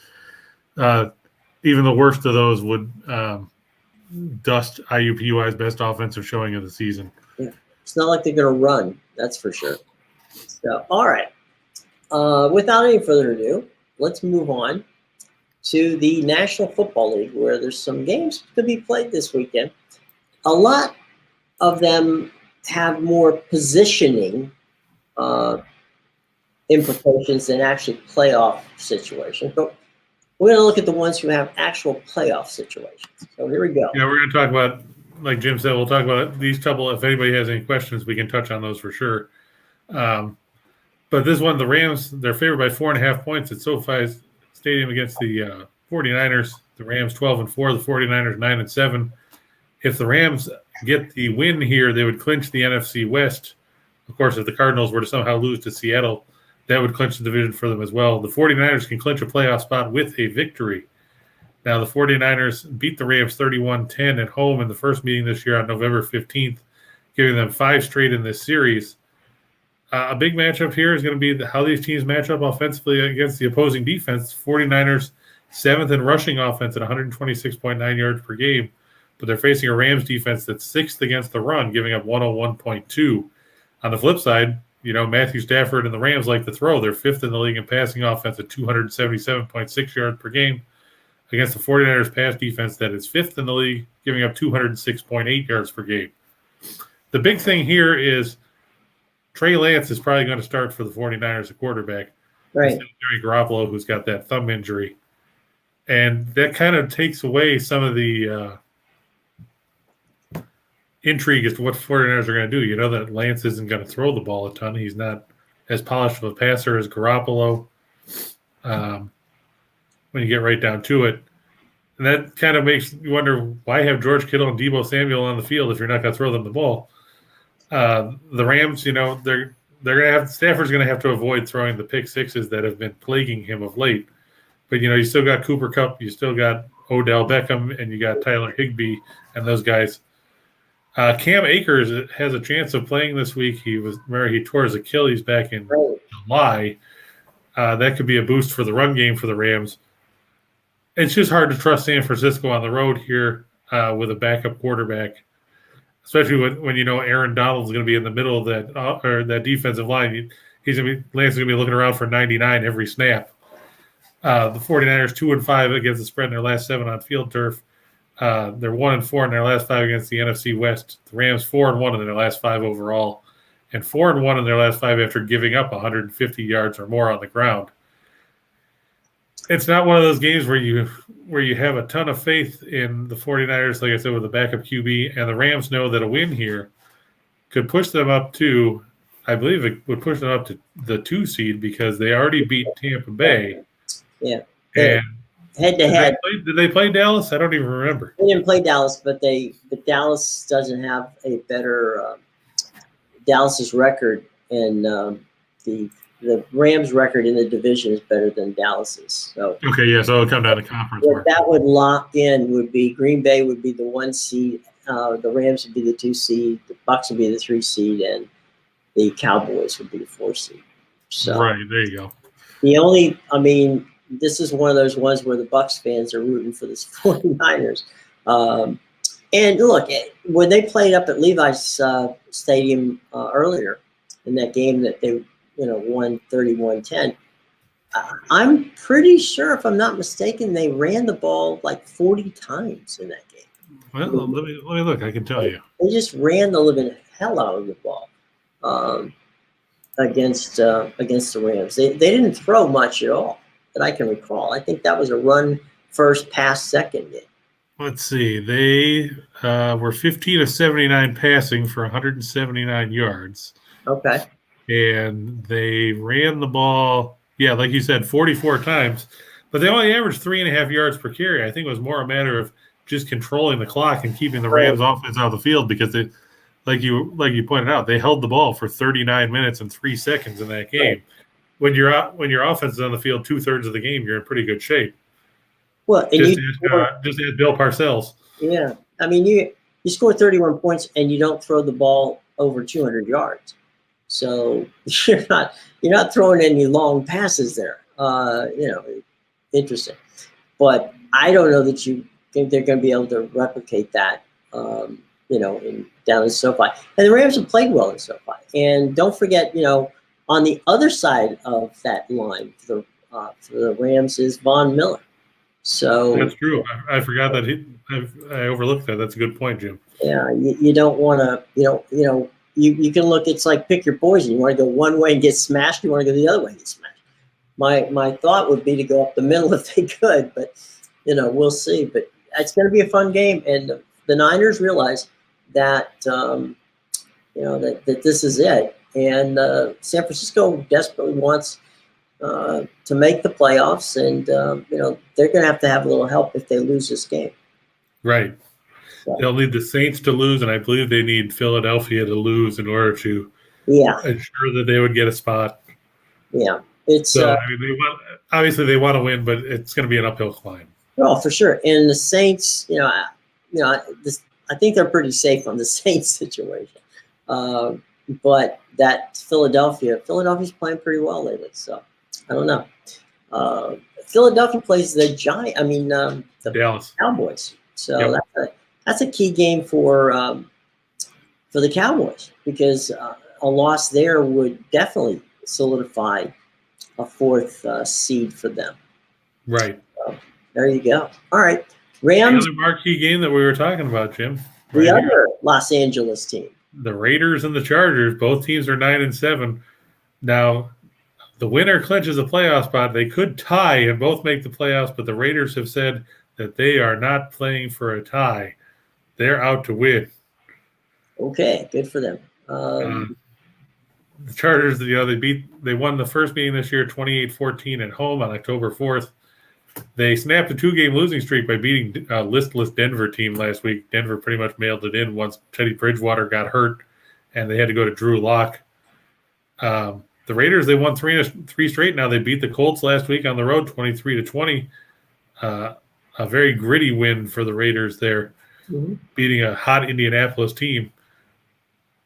Even the worst of those would dust IUPUI's best offensive showing of the season. Yeah. It's not like they're going to run, that's for sure. So, all right. Without any further ado, let's move on to the National Football League, where there's some games to be played this weekend. A lot of them have more positioning implications than actually playoff situations. But we're going to look at the ones who have actual playoff situations. So here we go. Yeah, we're going to talk about, like Jim said, we'll talk about these couple. If anybody has any questions, we can touch on those for sure. But this one, the Rams, they're favored by 4.5 points at SoFi Stadium against the 49ers. The Rams 12-4, the 49ers 9-7. If the Rams get the win here, they would clinch the NFC West. Of course, if the Cardinals were to somehow lose to Seattle, that would clinch the division for them as well. The 49ers can clinch a playoff spot with a victory. Now, the 49ers beat the Rams 31-10 at home in the first meeting this year on November 15th, giving them 5 straight in this series. A big matchup here is going to be how these teams match up offensively against the opposing defense. 49ers 7th in rushing offense at 126.9 yards per game, but they're facing a Rams defense that's 6th against the run, giving up 101.2. On the flip side, Matthew Stafford and the Rams like to throw. They're 5th in the league in passing offense at 277.6 yards per game against the 49ers pass defense that is 5th in the league, giving up 206.8 yards per game. The big thing here is Trey Lance is probably going to start for the 49ers at quarterback. Right. Instead of Jimmy Garoppolo, who's got that thumb injury. And that kind of takes away some of the intrigue as to what the 49ers are going to do. You know that Lance isn't going to throw the ball a ton. He's not as polished of a passer as Garoppolo when you get right down to it. And that kind of makes you wonder, why have George Kittle and Deebo Samuel on the field if you're not going to throw them the ball? The Rams, they're going to have – Stafford's going to have to avoid throwing the pick sixes that have been plaguing him of late. But, you still got Cooper Kupp, you still got Odell Beckham, and you got Tyler Higbee and those guys. Cam Akers has a chance of playing this week. He tore his Achilles back in July. That could be a boost for the run game for the Rams. It's just hard to trust San Francisco on the road here with a backup quarterback, especially when Aaron Donald's going to be in the middle of that defensive line. Lance is going to be looking around for 99 every snap. The 49ers 2-5 against the spread in their last 7 on field turf. They're 1-4 in their last 5 against the NFC West. The Rams 4-1 in their last 5 overall, and 4-1 in their last 5 after giving up 150 yards or more on the ground. It's not one of those games where you have a ton of faith in the 49ers, like I said, with a backup QB, and the Rams know that a win here could push them up to, I believe it would push them up to the 2 seed because they already beat Tampa Bay. Yeah. And head-to-head. Did they play Dallas? I don't even remember. They didn't play Dallas, but Dallas doesn't have a better Dallas's record, and the Rams' record in the division is better than Dallas's. So okay, yeah, so it'll come down to conference. What that would lock in would be Green Bay would be the 1 seed, the Rams would be the 2 seed, the Bucs would be the 3 seed, and the Cowboys would be the 4 seed. So right, there you go. This is one of those ones where the Bucs fans are rooting for the 49ers. And look, when they played up at Levi's Stadium earlier in that game that they won 31-10, I'm pretty sure, if I'm not mistaken, they ran the ball like 40 times in that game. Well, let me look. I can tell you. They just ran the living hell out of the ball against the Rams. They didn't throw much at all that I can recall. I think that was a run first, pass second game. Let's see. They were 15 of 79 passing for 179 yards. Okay. And they ran the ball, like you said, 44 times. But they only averaged 3.5 yards per carry. I think it was more a matter of just controlling the clock and keeping the Rams offense out of the field because they, like you pointed out, they held the ball for 39 minutes and 3 seconds in that game. Right. When your offense is on the field 2/3 of the game, you're in pretty good shape. Well, and just ask Bill Parcells. Yeah, you score 31 points and you don't throw the ball over 200 yards, so you're not throwing any long passes there. Interesting, but I don't know that you think they're going to be able to replicate that. Down in SoFi, and the Rams have played well in SoFi. And don't forget, on the other side of that line for the Rams is Von Miller. So that's true. I forgot that I overlooked that. That's a good point, Jim. Yeah, you don't want to. You can look. It's like pick your poison. You want to go one way and get smashed. You want to go the other way and get smashed. My thought would be to go up the middle if they could, but we'll see. But it's going to be a fun game, and the Niners realize that that this is it, and San Francisco desperately wants to make the playoffs, and they're going to have a little help if they lose this game. Right. So, they'll need the Saints to lose, and I believe they need Philadelphia to lose in order to ensure that they would get a spot. Yeah, it's so. Obviously they want to win, but it's going to be an uphill climb. Well, for sure. And the Saints, I think they're pretty safe on the Saints situation. But that Philadelphia's playing pretty well lately. So I don't know. Philadelphia plays the the Dallas Cowboys. So that's a key game for the Cowboys, because a loss there would definitely solidify a fourth seed for them. Right. So there you go. All right. Rams. The other marquee game that we were talking about, Jim. The other Los Angeles team. The Raiders and the Chargers. Both teams are 9-7. Now, the winner clinches a playoff spot. They could tie and both make the playoffs, but the Raiders have said that they are not playing for a tie. They're out to win. Okay, good for them. The Chargers, they won the first meeting this year 28-14 at home on October 4th. They snapped a 2-game losing streak by beating a listless Denver team last week. Denver pretty much mailed it in once Teddy Bridgewater got hurt, and they had to go to Drew Lock. The Raiders, they won three straight now. They beat the Colts last week on the road 23-20. A very gritty win for the Raiders there, beating a hot Indianapolis team.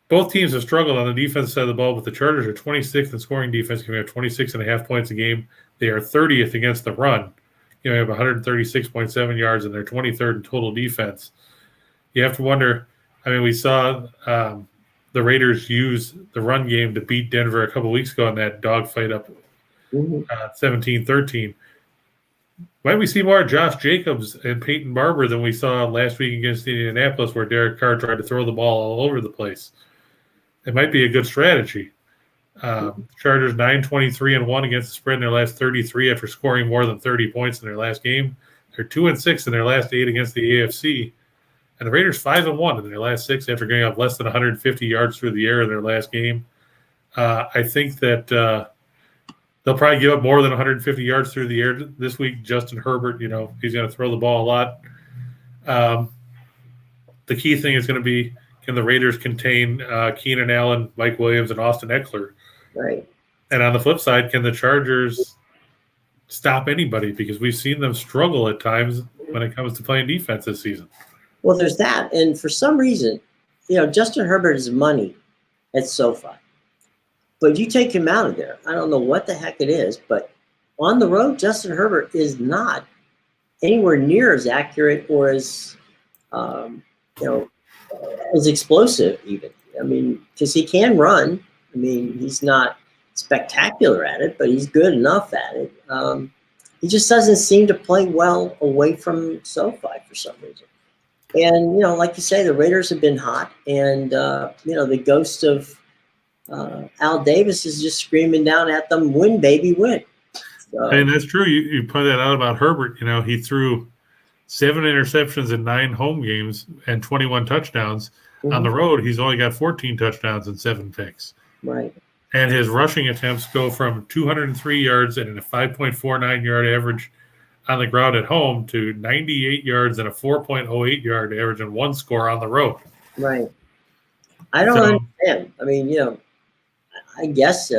Both teams have struggled on the defense side of the ball, but the Chargers are 26th in scoring defense, giving up 26.5 points a game. They are 30th against the run. They have 136.7 yards, and they're 23rd in total defense. You have to wonder, we saw the Raiders use the run game to beat Denver a couple weeks ago in that dogfight up 17-13. Might we see more Josh Jacobs and Peyton Barber than we saw last week against Indianapolis, where Derek Carr tried to throw the ball all over the place? It might be a good strategy. Chargers 9-23-1 against the spread in their last 33 after scoring more than 30 points in their last game. They're 2-6 in their last 8 against the AFC. And the Raiders 5-1 in their last 6 after going up less than 150 yards through the air in their last game. I think that they'll probably give up more than 150 yards through the air this week. Justin Herbert, he's going to throw the ball a lot. The key thing is going to be, can the Raiders contain Keenan Allen, Mike Williams, and Austin Eckler? Right. And on the flip side, can the Chargers stop anybody? Because we've seen them struggle at times when it comes to playing defense this season. Well, there's that. And for some reason, Justin Herbert is money at SoFi. But you take him out of there. I don't know what the heck it is, but on the road, Justin Herbert is not anywhere near as accurate or as, as explosive even. Because he can run. He's not spectacular at it, but he's good enough at it. He just doesn't seem to play well away from SoFi for some reason. And, like you say, the Raiders have been hot. And, the ghost of Al Davis is just screaming down at them, win, baby, win. So, and that's true. You pointed that out about Herbert. He threw 7 interceptions in 9 home games and 21 touchdowns. On the road, he's only got 14 touchdowns and 7 picks. Right. And his rushing attempts go from 203 yards and a 5.49 yard average on the ground at home to 98 yards and a 4.08 yard average and 1 score on the road. Right. I don't understand. I guess,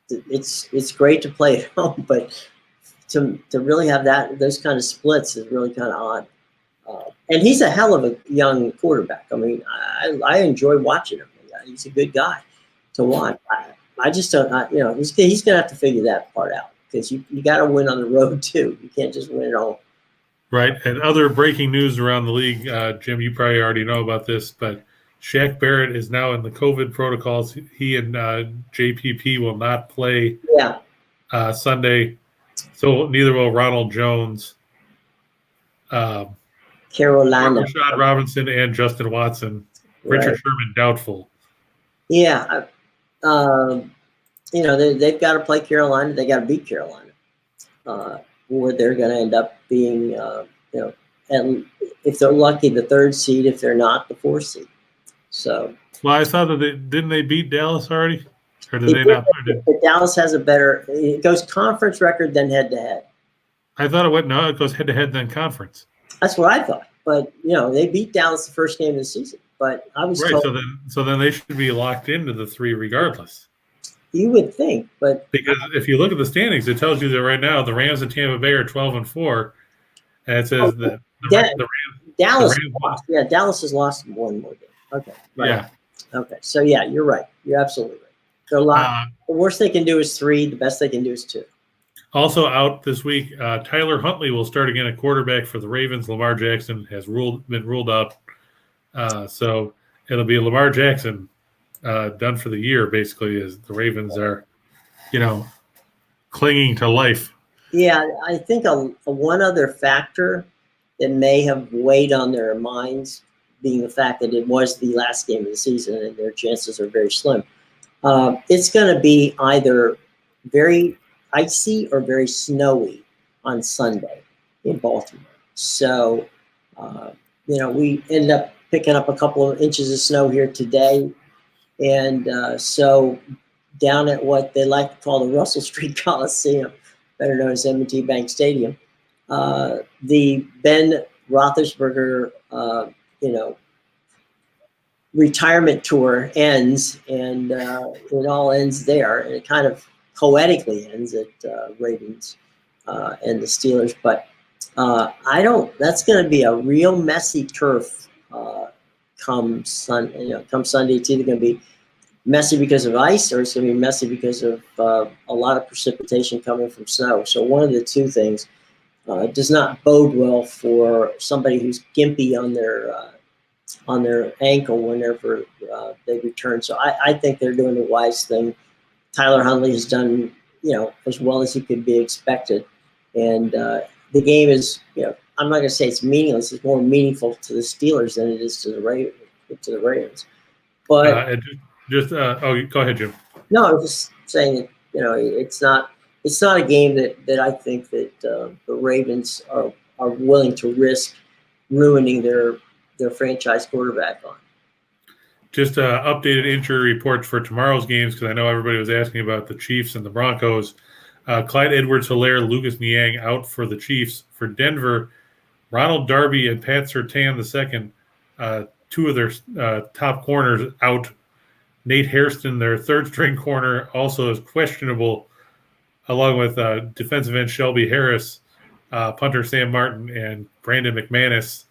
it's great to play at home, but to really have those kind of splits is really kind of odd. And he's a hell of a young quarterback. I enjoy watching him. He's a good guy to watch. I just don't, he's going to have to figure that part out, because you got to win on the road too. You can't just win at home. Right. And other breaking news around the league, Jim, you probably already know about this, but Shaq Barrett is now in the COVID protocols. He and JPP will not play Sunday. So neither will Ronald Jones, Carolina, Rashad Robinson, and Justin Watson. Richard Sherman doubtful. Yeah, they've got to play Carolina. They got to beat Carolina, or they're going to end up being, and if they're lucky, the 3rd seed. If they're not, the 4th seed. So. Well, I saw that didn't they beat Dallas already? Or did they not? But Dallas has a better. It goes conference record than head-to-head. I thought it went. No, it goes head-to-head then conference. That's what I thought. But they beat Dallas the first game of the season. But I was told, So then they should be locked into the 3 regardless. You would think, but because if you look at the standings, it tells you that right now the Rams and Tampa Bay are 12-4, and it says that the Dallas Rams lost. Yeah, Dallas has lost one more game. Okay, right. Yeah. Okay, so yeah, you're right. You're absolutely right. They're locked. The worst they can do is 3. The best they can do is 2. Also out this week, Tyler Huntley will start again at quarterback for the Ravens. Lamar Jackson has been ruled out, so it'll be Lamar Jackson done for the year, basically, as the Ravens are, clinging to life. Yeah, I think a one other factor that may have weighed on their minds, being the fact that it was the last game of the season and their chances are very slim. It's going to be either very icy or very snowy on Sunday in Baltimore. So, we ended up picking up a couple of inches of snow here today. And so down at what they like to call the Russell Street Coliseum, better known as M&T Bank Stadium, the Ben Roethlisberger, retirement tour ends, and it all ends there. And it kind of poetically ends at Ravens and the Steelers. But that's going to be a real messy turf come Sunday. Come Sunday, it's either going to be messy because of ice or it's going to be messy because of a lot of precipitation coming from snow. So one of the two things does not bode well for somebody who's gimpy on their ankle whenever they return. So I think they're doing the wise thing. Tyler Huntley has done, as well as he could be expected. And the game is, I'm not going to say it's meaningless. It's more meaningful to the Steelers than it is to the Ravens. But go ahead, Jim. No, I was just saying that it's not a game that I think that the Ravens are willing to risk ruining their franchise quarterback on. Just updated injury reports for tomorrow's games, because I know everybody was asking about the Chiefs and the Broncos. Clyde Edwards-Helaire, Lucas Niang out for the Chiefs. For Denver, Ronald Darby and Pat Surtain II, 2 of their top corners out. Nate Hairston, their third-string corner, also is questionable, along with defensive end Shelby Harris, punter Sam Martin, and Brandon McManus.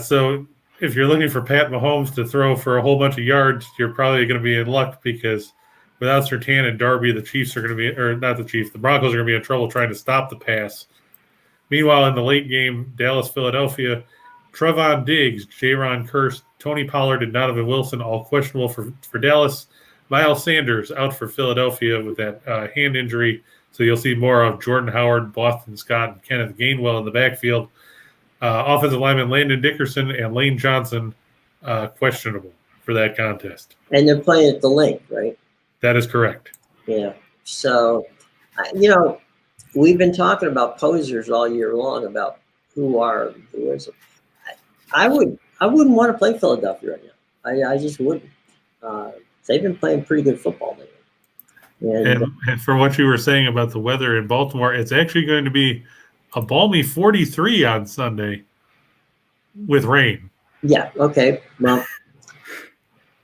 So if you're looking for Pat Mahomes to throw for a whole bunch of yards, you're probably going to be in luck, because without Surtain and Darby, the Broncos are going to be in trouble trying to stop the pass. Meanwhile, in the late game, Dallas-Philadelphia, Trevon Diggs, Jaron Kearse, Tony Pollard, and Donovan Wilson, all questionable for Dallas. Miles Sanders out for Philadelphia with that hand injury. So you'll see more of Jordan Howard, Boston Scott, and Kenneth Gainwell in the backfield. Offensive lineman Landon Dickerson and Lane Johnson questionable for that contest. And they're playing at the Link, right? That is correct. Yeah. So, we've been talking about posers all year long about who is. I wouldn't want to play Philadelphia right now. I just wouldn't. They've been playing pretty good football lately. And for what you were saying about the weather in Baltimore, it's actually going to be a balmy 43 on Sunday with rain. Yeah. Okay. Well,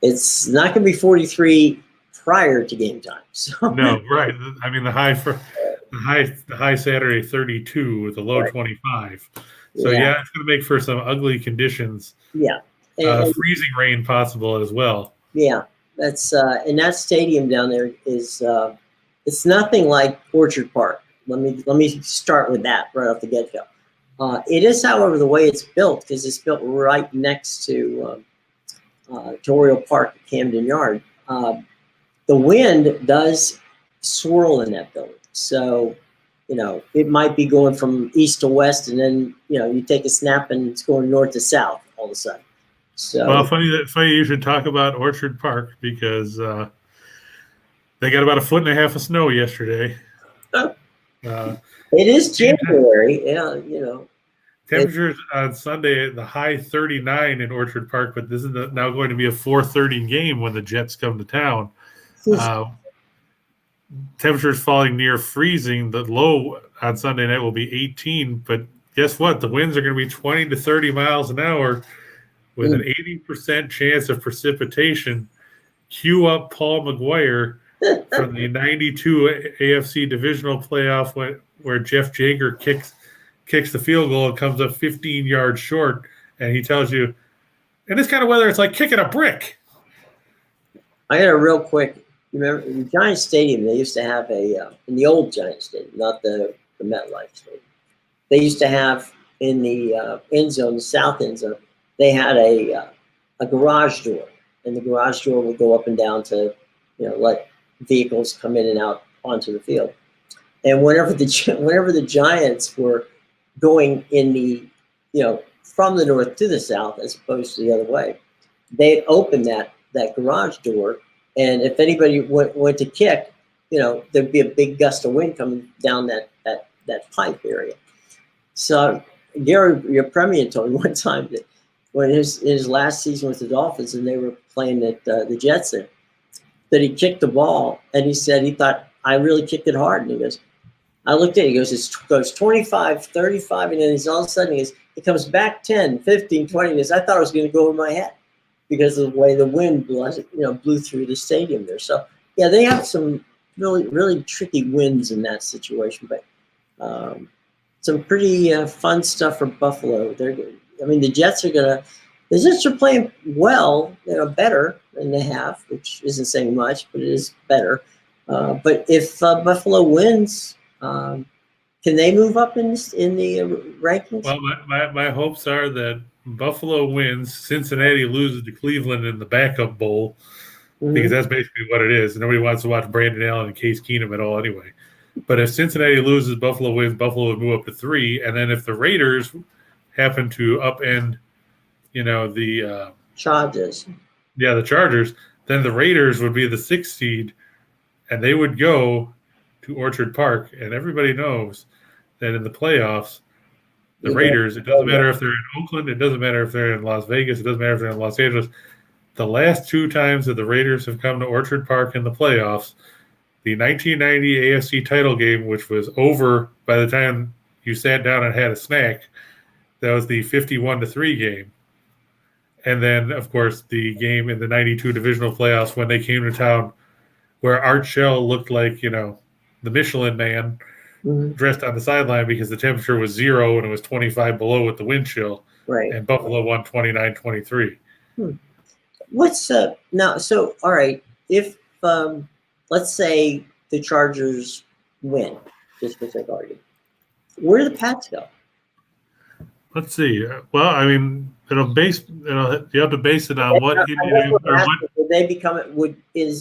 it's not going to be 43 prior to game time. So. No, right. I mean, the high Saturday 32 with a low 25. So yeah, it's going to make for some ugly conditions. Yeah. Freezing rain possible as well. Yeah. That's and that stadium down there is it's nothing like Orchard Park. Let me start with that right off the get-go. It is, however, the way it's built, because it's built right next to Oriole Park at Camden Yard. The wind does swirl in that building. So, it might be going from east to west, and then, you take a snap and it's going north to south all of a sudden. So, well, funny you should talk about Orchard Park, because they got about 1.5 feet of snow yesterday. It is January, Temperatures on Sunday, the high 39 in Orchard Park, but this is now going to be a 4:30 game when the Jets come to town. Temperatures falling near freezing. The low on Sunday night will be 18, but guess what? The winds are going to be 20 to 30 miles an hour with an 80% chance of precipitation. Cue up Paul McGuire from the 92 AFC divisional playoff where Jeff Jager kicks the field goal and comes up 15 yards short, and he tells you, in this kind of weather, it's like kicking a brick. I got a real quick. Remember in Giant Stadium, they used to have in the old Giant Stadium, not the MetLife Stadium. They used to have in the end zone, the south end zone, they had a garage door, and the garage door would go up and down to, let vehicles come in and out onto the field. And whenever the Giants were going in the, from the north to the south as opposed to the other way, they'd open that garage door. And if anybody went to kick, there'd be a big gust of wind coming down that pipe area. So Gary Yepremian told me one time that when his last season with the Dolphins and they were playing at the Jets there, that he kicked the ball and he said he thought, I really kicked it hard. And he goes, I looked at it, he goes, it goes 25, 35, and then all of a sudden it comes back 10, 15, 20. And I thought it was going to go over my head, because of the way the wind blew through the stadium there. So, yeah, they have some really, really tricky winds in that situation. But some pretty fun stuff for Buffalo. The Jets are playing well, better than they have, which isn't saying much, but it is better. But if Buffalo wins, can they move up in the rankings? Well, my hopes are that Buffalo wins, Cincinnati loses to Cleveland in the backup bowl, because that's basically what it is. Nobody wants to watch Brandon Allen and Case Keenum at all anyway. But if Cincinnati loses, Buffalo wins, Buffalo would move up to 3. And then if the Raiders happen to upend, the Chargers. Yeah, the Chargers, then the Raiders would be the 6th seed, and they would go to Orchard Park. And everybody knows that in the playoffs, the Raiders, it doesn't matter if they're in Oakland, it doesn't matter if they're in Las Vegas, it doesn't matter if they're in Los Angeles. The last 2 times that the Raiders have come to Orchard Park in the playoffs, the 1990 AFC title game, which was over by the time you sat down and had a snack, that was the 51-3 game. And then, of course, the game in the 92 divisional playoffs when they came to town, where Art Shell looked like, the Michelin man, dressed on the sideline because the temperature was 0 and it was 25 below with the wind chill. Right. And Buffalo won 29-23. What's now? So, all right, if let's say the Chargers win, just for sake of argument, where do the Pats go? Let's see. Well, you have to base it on what would they become. Is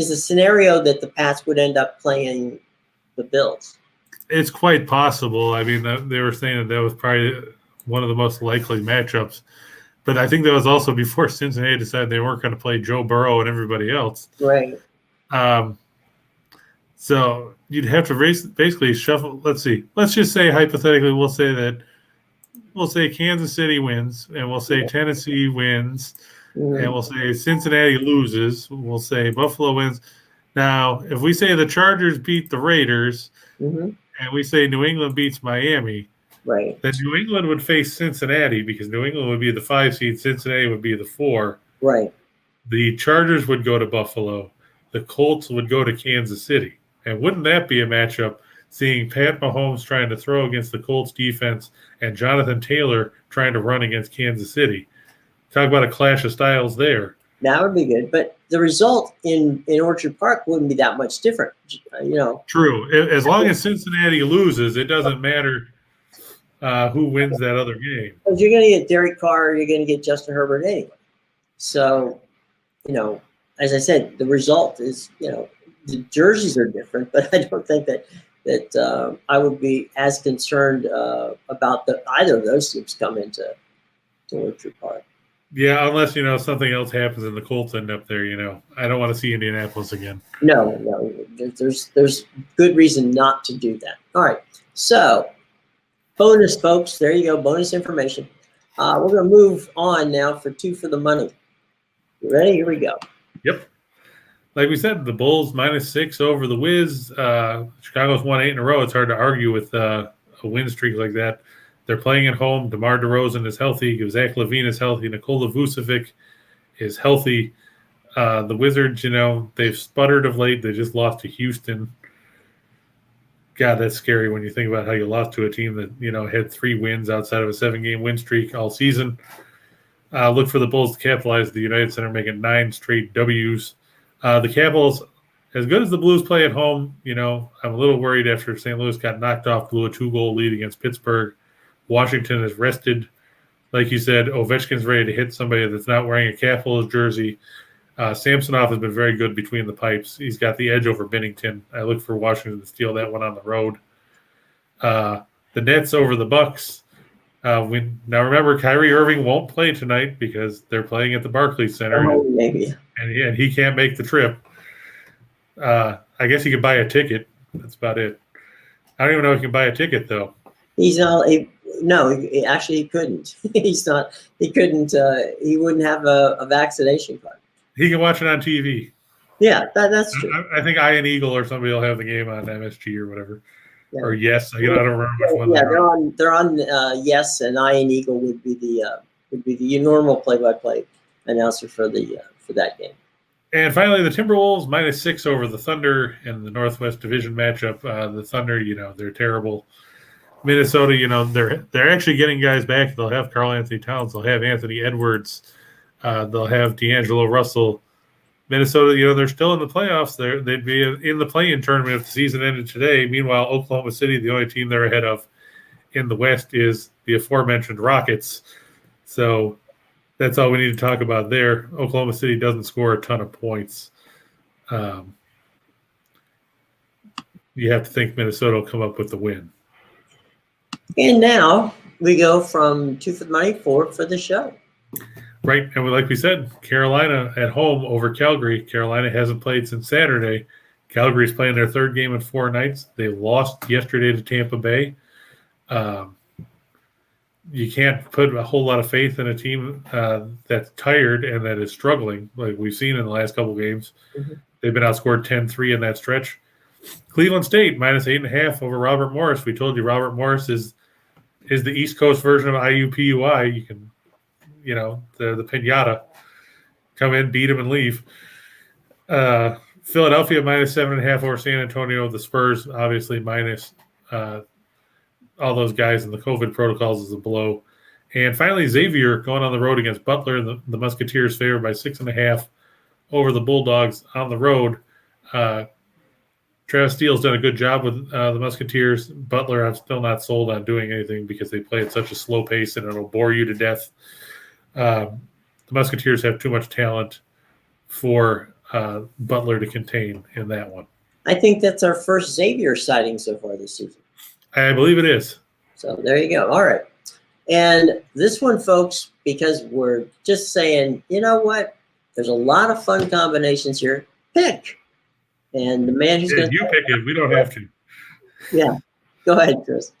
the scenario that the Pats would end up playing the Bills? It's quite possible. They were saying that was probably one of the most likely matchups. But I think that was also before Cincinnati decided they weren't going to play Joe Burrow and everybody else. Right. So you'd have to basically shuffle. Let's see. Let's just say hypothetically, we'll say Kansas City wins, and we'll say Tennessee wins, and we'll say Cincinnati loses. We'll say Buffalo wins. Now, if we say the Chargers beat the Raiders, and we say New England beats Miami, right, then New England would face Cincinnati because New England would be the 5 seed, Cincinnati would be the 4. Right. The Chargers would go to Buffalo. The Colts would go to Kansas City. And wouldn't that be a matchup, seeing Pat Mahomes trying to throw against the Colts defense and Jonathan Taylor trying to run against Kansas City? Talk about a clash of styles there. That would be good. But the result in Orchard Park wouldn't be that much different, True. As long as Cincinnati loses, it doesn't matter who wins that other game. Because you're going to get Derek Carr, you're going to get Justin Herbert anyway. So, as I said, the result is, the jerseys are different, but I don't think that I would be as concerned about either of those teams coming to Orchard Park. Yeah, unless, something else happens and the Colts end up there, I don't want to see Indianapolis again. No. There's good reason not to do that. All right. So, bonus, folks. There you go. Bonus information. We're going to move on now for 2 for the money. You ready? Here we go. Yep. like we said, the Bulls -6 over the Wiz. Chicago's won 8 in a row. It's hard to argue with a win streak like that. They're playing at home. DeMar DeRozan is healthy. Zach LaVine is healthy. Nikola Vucevic is healthy. The Wizards, they've sputtered of late. They just lost to Houston. God, that's scary when you think about how you lost to a team that, had 3 wins outside of a 7-game win streak all season. Look for the Bulls to capitalize. The United Center making 9 straight W's. The Capitals, as good as the Blues play at home, I'm a little worried after St. Louis got knocked off, blew a 2-goal lead against Pittsburgh. Washington is rested. Like you said, Ovechkin's ready to hit somebody that's not wearing a Capitals jersey. Samsonov has been very good between the pipes. He's got the edge over Binnington. I look for Washington to steal that one on the road. The Nets over the Bucks. Now remember, Kyrie Irving won't play tonight because they're playing at the Barclays Center. Oh, maybe. And he can't make the trip. I guess he could buy a ticket. That's about it. I don't even know if he can buy a ticket, though. He's not. Actually, he couldn't. He's not. He couldn't. He wouldn't have a vaccination card. He can watch it on TV. Yeah, that's true. I think Ian Eagle or somebody will have the game on MSG or whatever. Yeah. Or Yes. I don't remember which one. Yeah, they're on Yes, and Ian Eagle would be the normal play-by-play announcer for that game. And finally, the Timberwolves -6 over the Thunder in the Northwest Division matchup. The Thunder, they're terrible. Minnesota, they're actually getting guys back. They'll have Karl Anthony Towns. They'll have Anthony Edwards. They'll have D'Angelo Russell. Minnesota, they're still in the playoffs. They'd be in the play-in tournament if the season ended today. Meanwhile, Oklahoma City, the only team they're ahead of in the West is the aforementioned Rockets. So that's all we need to talk about there. Oklahoma City doesn't score a ton of points. You have to think Minnesota will come up with the win. And now we go from 2 for the money, 4 for the show. Right, and like we said, Carolina at home over Calgary. Carolina hasn't played since Saturday. Calgary's playing their 3rd game in 4 nights. They lost yesterday to Tampa Bay. You can't put a whole lot of faith in a team that's tired and that is struggling, like we've seen in the last couple games. Mm-hmm. They've been outscored 10-3 in that stretch. Cleveland State -8.5 over Robert Morris. We told you Robert Morris is the East Coast version of IUPUI. You can, the pinata, come in, beat them, and leave. Philadelphia -7.5 over San Antonio. The Spurs obviously minus all those guys in the COVID protocols is a blow. And finally, Xavier going on the road against Butler. The Musketeers favored by 6.5 over the Bulldogs on the road. Travis Steele's done a good job with the Musketeers. Butler, I'm still not sold on doing anything because they play at such a slow pace and it'll bore you to death. The Musketeers have too much talent for Butler to contain in that one. I think that's our first Xavier sighting so far this season. I believe it is. So there you go. All right. And this one, folks, because we're just saying, you know what? There's a lot of fun combinations here. Pick. And the man who's going to... You pick it. We don't have to. Yeah. Go ahead, Chris.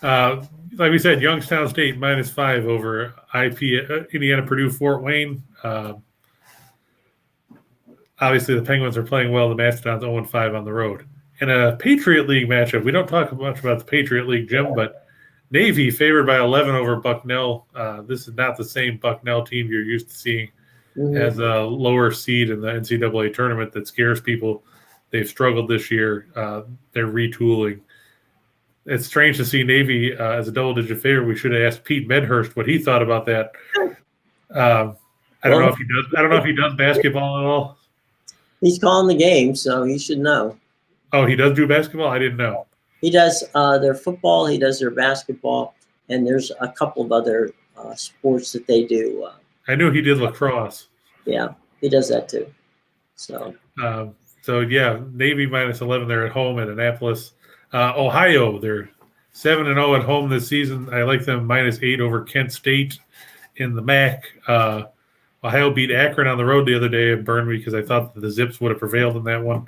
Like we said, Youngstown State -5 over Indiana Purdue Fort Wayne. Obviously, the Penguins are playing well. The Mastodons 0-5 on the road. In a Patriot League matchup, we don't talk much about the Patriot League, Jim, but Navy favored by 11 over Bucknell. This is not the same Bucknell team you're used to seeing as a lower seed in the NCAA tournament that scares people. They've struggled this year. They're retooling. It's strange to see Navy as a double-digit favorite. We should have asked Pete Medhurst what he thought about that. I don't know if he does. I don't know if he does basketball at all. He's calling the game, so he should know. Oh, he does do basketball? I didn't know. He does their football. He does their basketball, and there's a couple of other sports that they do. I knew he did lacrosse. Yeah, he does that too. So yeah, Navy -11. They're at home at Annapolis. Ohio, they're 7-0 at home this season. I like them -8 over Kent State in the MAC. Ohio beat Akron on the road the other day and burned me because I thought that the Zips would have prevailed in that one.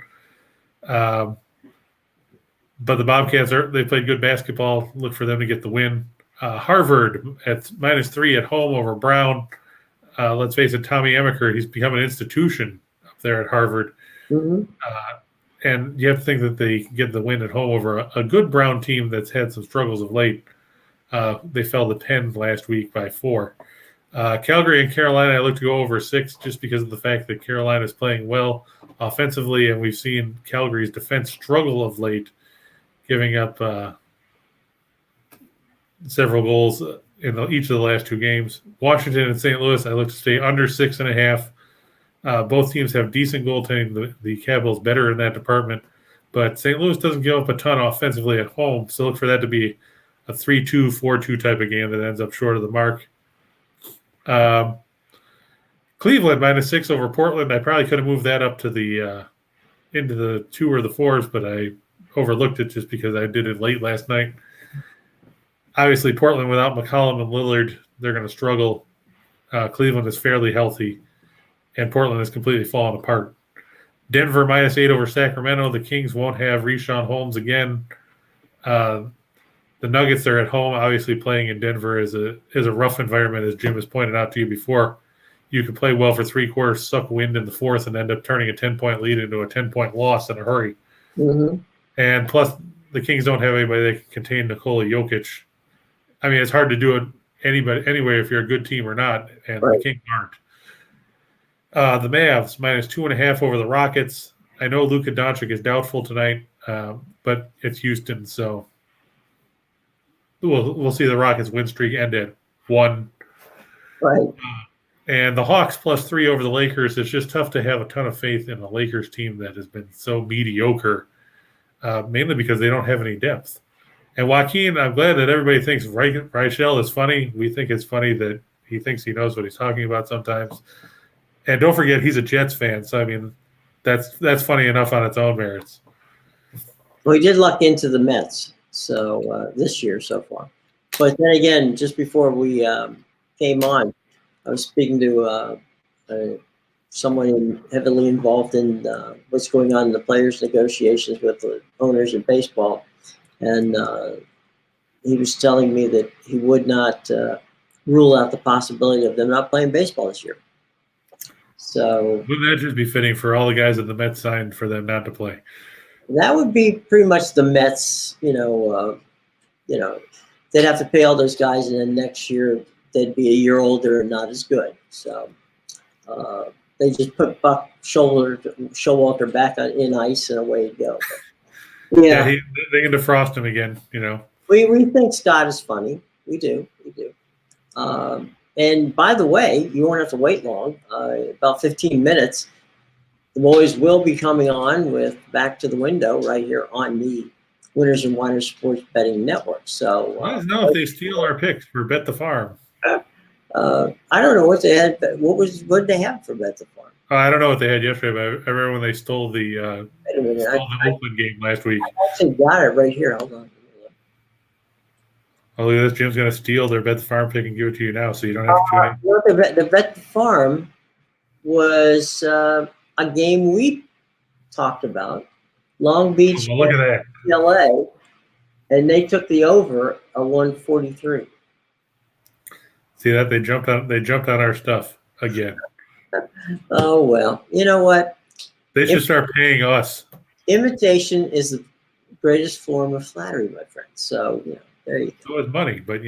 But the Bobcats they played good basketball. Look for them to get the win. Harvard at -3 at home over Brown. Let's face it, Tommy Emicker, he's become an institution up there at Harvard. Mm-hmm. And you have to think that they get the win at home over a good Brown team that's had some struggles of late. They fell to Penn last week by 4. Calgary and Carolina, I look to go over 6 just because of the fact that Carolina is playing well offensively, and we've seen Calgary's defense struggle of late, giving up several goals in each of the last 2 games. Washington and St. Louis, I look to stay under 6.5. Both teams have decent goaltending. The Capitals better in that department, but St. Louis doesn't give up a ton offensively at home, so look for that to be a 3-2, 4-2 type of game that ends up short of the mark. Cleveland -6 over Portland. I probably could have moved that up to the into the 2 or the 4s, but I overlooked it just because I did it late last night. Obviously, Portland without McCollum and Lillard, they're going to struggle. Cleveland is fairly healthy, and Portland is completely fallen apart. Denver -8 over Sacramento. The Kings won't have Richaun Holmes again. The Nuggets are at home. Obviously, playing in Denver is a rough environment, as Jim has pointed out to you before. You can play well for 3 quarters, suck wind in the 4th, and end up turning a 10-point lead into a 10-point loss in a hurry. Mm-hmm. And plus, the Kings don't have anybody that can contain Nikola Jokic. I mean, it's hard to do it anyway if you're a good team or not, and Right. The Kings aren't. The Mavs -2.5 over the Rockets. I know Luka Doncic is doubtful tonight, but it's Houston, so we'll see the Rockets win streak end at 1. Right. And the Hawks +3 over the Lakers. It's just tough to have a ton of faith in a Lakers team that has been so mediocre, mainly because they don't have any depth. And Joaquin, I'm glad that everybody thinks Reichel is funny. We think it's funny that he thinks he knows what he's talking about sometimes. And don't forget, he's a Jets fan. So, I mean, that's funny enough on its own merits. Well, he did luck into the Mets this year so far. But then again, just before we came on, I was speaking to someone heavily involved in what's going on in the players' negotiations with the owners in baseball. And he was telling me that he would not rule out the possibility of them not playing baseball this year. So wouldn't that just be fitting for all the guys that the Mets signed for them not to play? That would be pretty much the Mets. They'd have to pay all those guys, and then next year they'd be a year older and not as good. So they just put Buck Showalter back in ice, and away you go. But, yeah, they can defrost him again. We think Scott is funny. We do. And by the way, you won't have to wait long. About 15 minutes. The boys will be coming on with Back to the Window right here on the Winners and Whiners Sports Betting Network. So let us know if they steal our picks for Bet the Farm. I don't know what they had. What did they have for Bet the Farm? I don't know what they had yesterday, but I remember when they stole the Oakland game last week. I actually got it right here. Hold on. Oh, look at this. Jim's going to steal their Bet the Farm pick and give it to you now, so you don't have to tune in. The Bet the Farm was a game we talked about, Long Beach, look at that, LA, and they took the over a 143. See that they jumped on our stuff again. Oh well, you know what? They should start paying us. Imitation is the greatest form of flattery, my friend. So there you go. So is money, but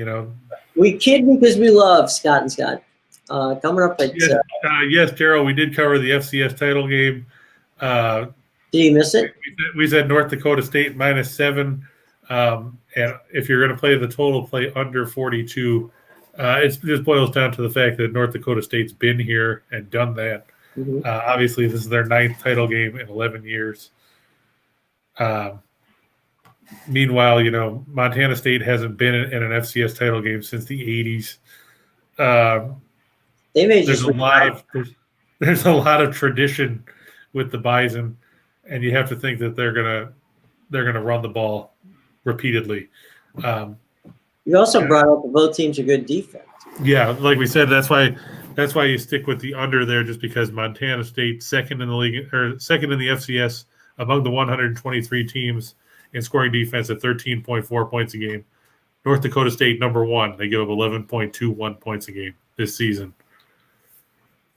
we kid because we love Scott and Scott. Coming up at yes, Gerald, we did cover the FCS title game. Did you miss it? We said North Dakota State -7, and if you're going to play the total, play under 42. It just boils down to the fact that North Dakota State's been here and done that. Mm-hmm. Obviously, this is their 9th title game in 11 years. Meanwhile, Montana State hasn't been in an FCS title game since the 80s. There's a lot of tradition with the Bison, and you have to think that they're gonna run the ball repeatedly. You also brought up that both teams are good defense. Yeah, like we said, that's why you stick with the under there, just because Montana State second in the league or second in the FCS among the 123 teams in scoring defense at 13.4 points a game. North Dakota State #1. They give up 11.21 points a game this season.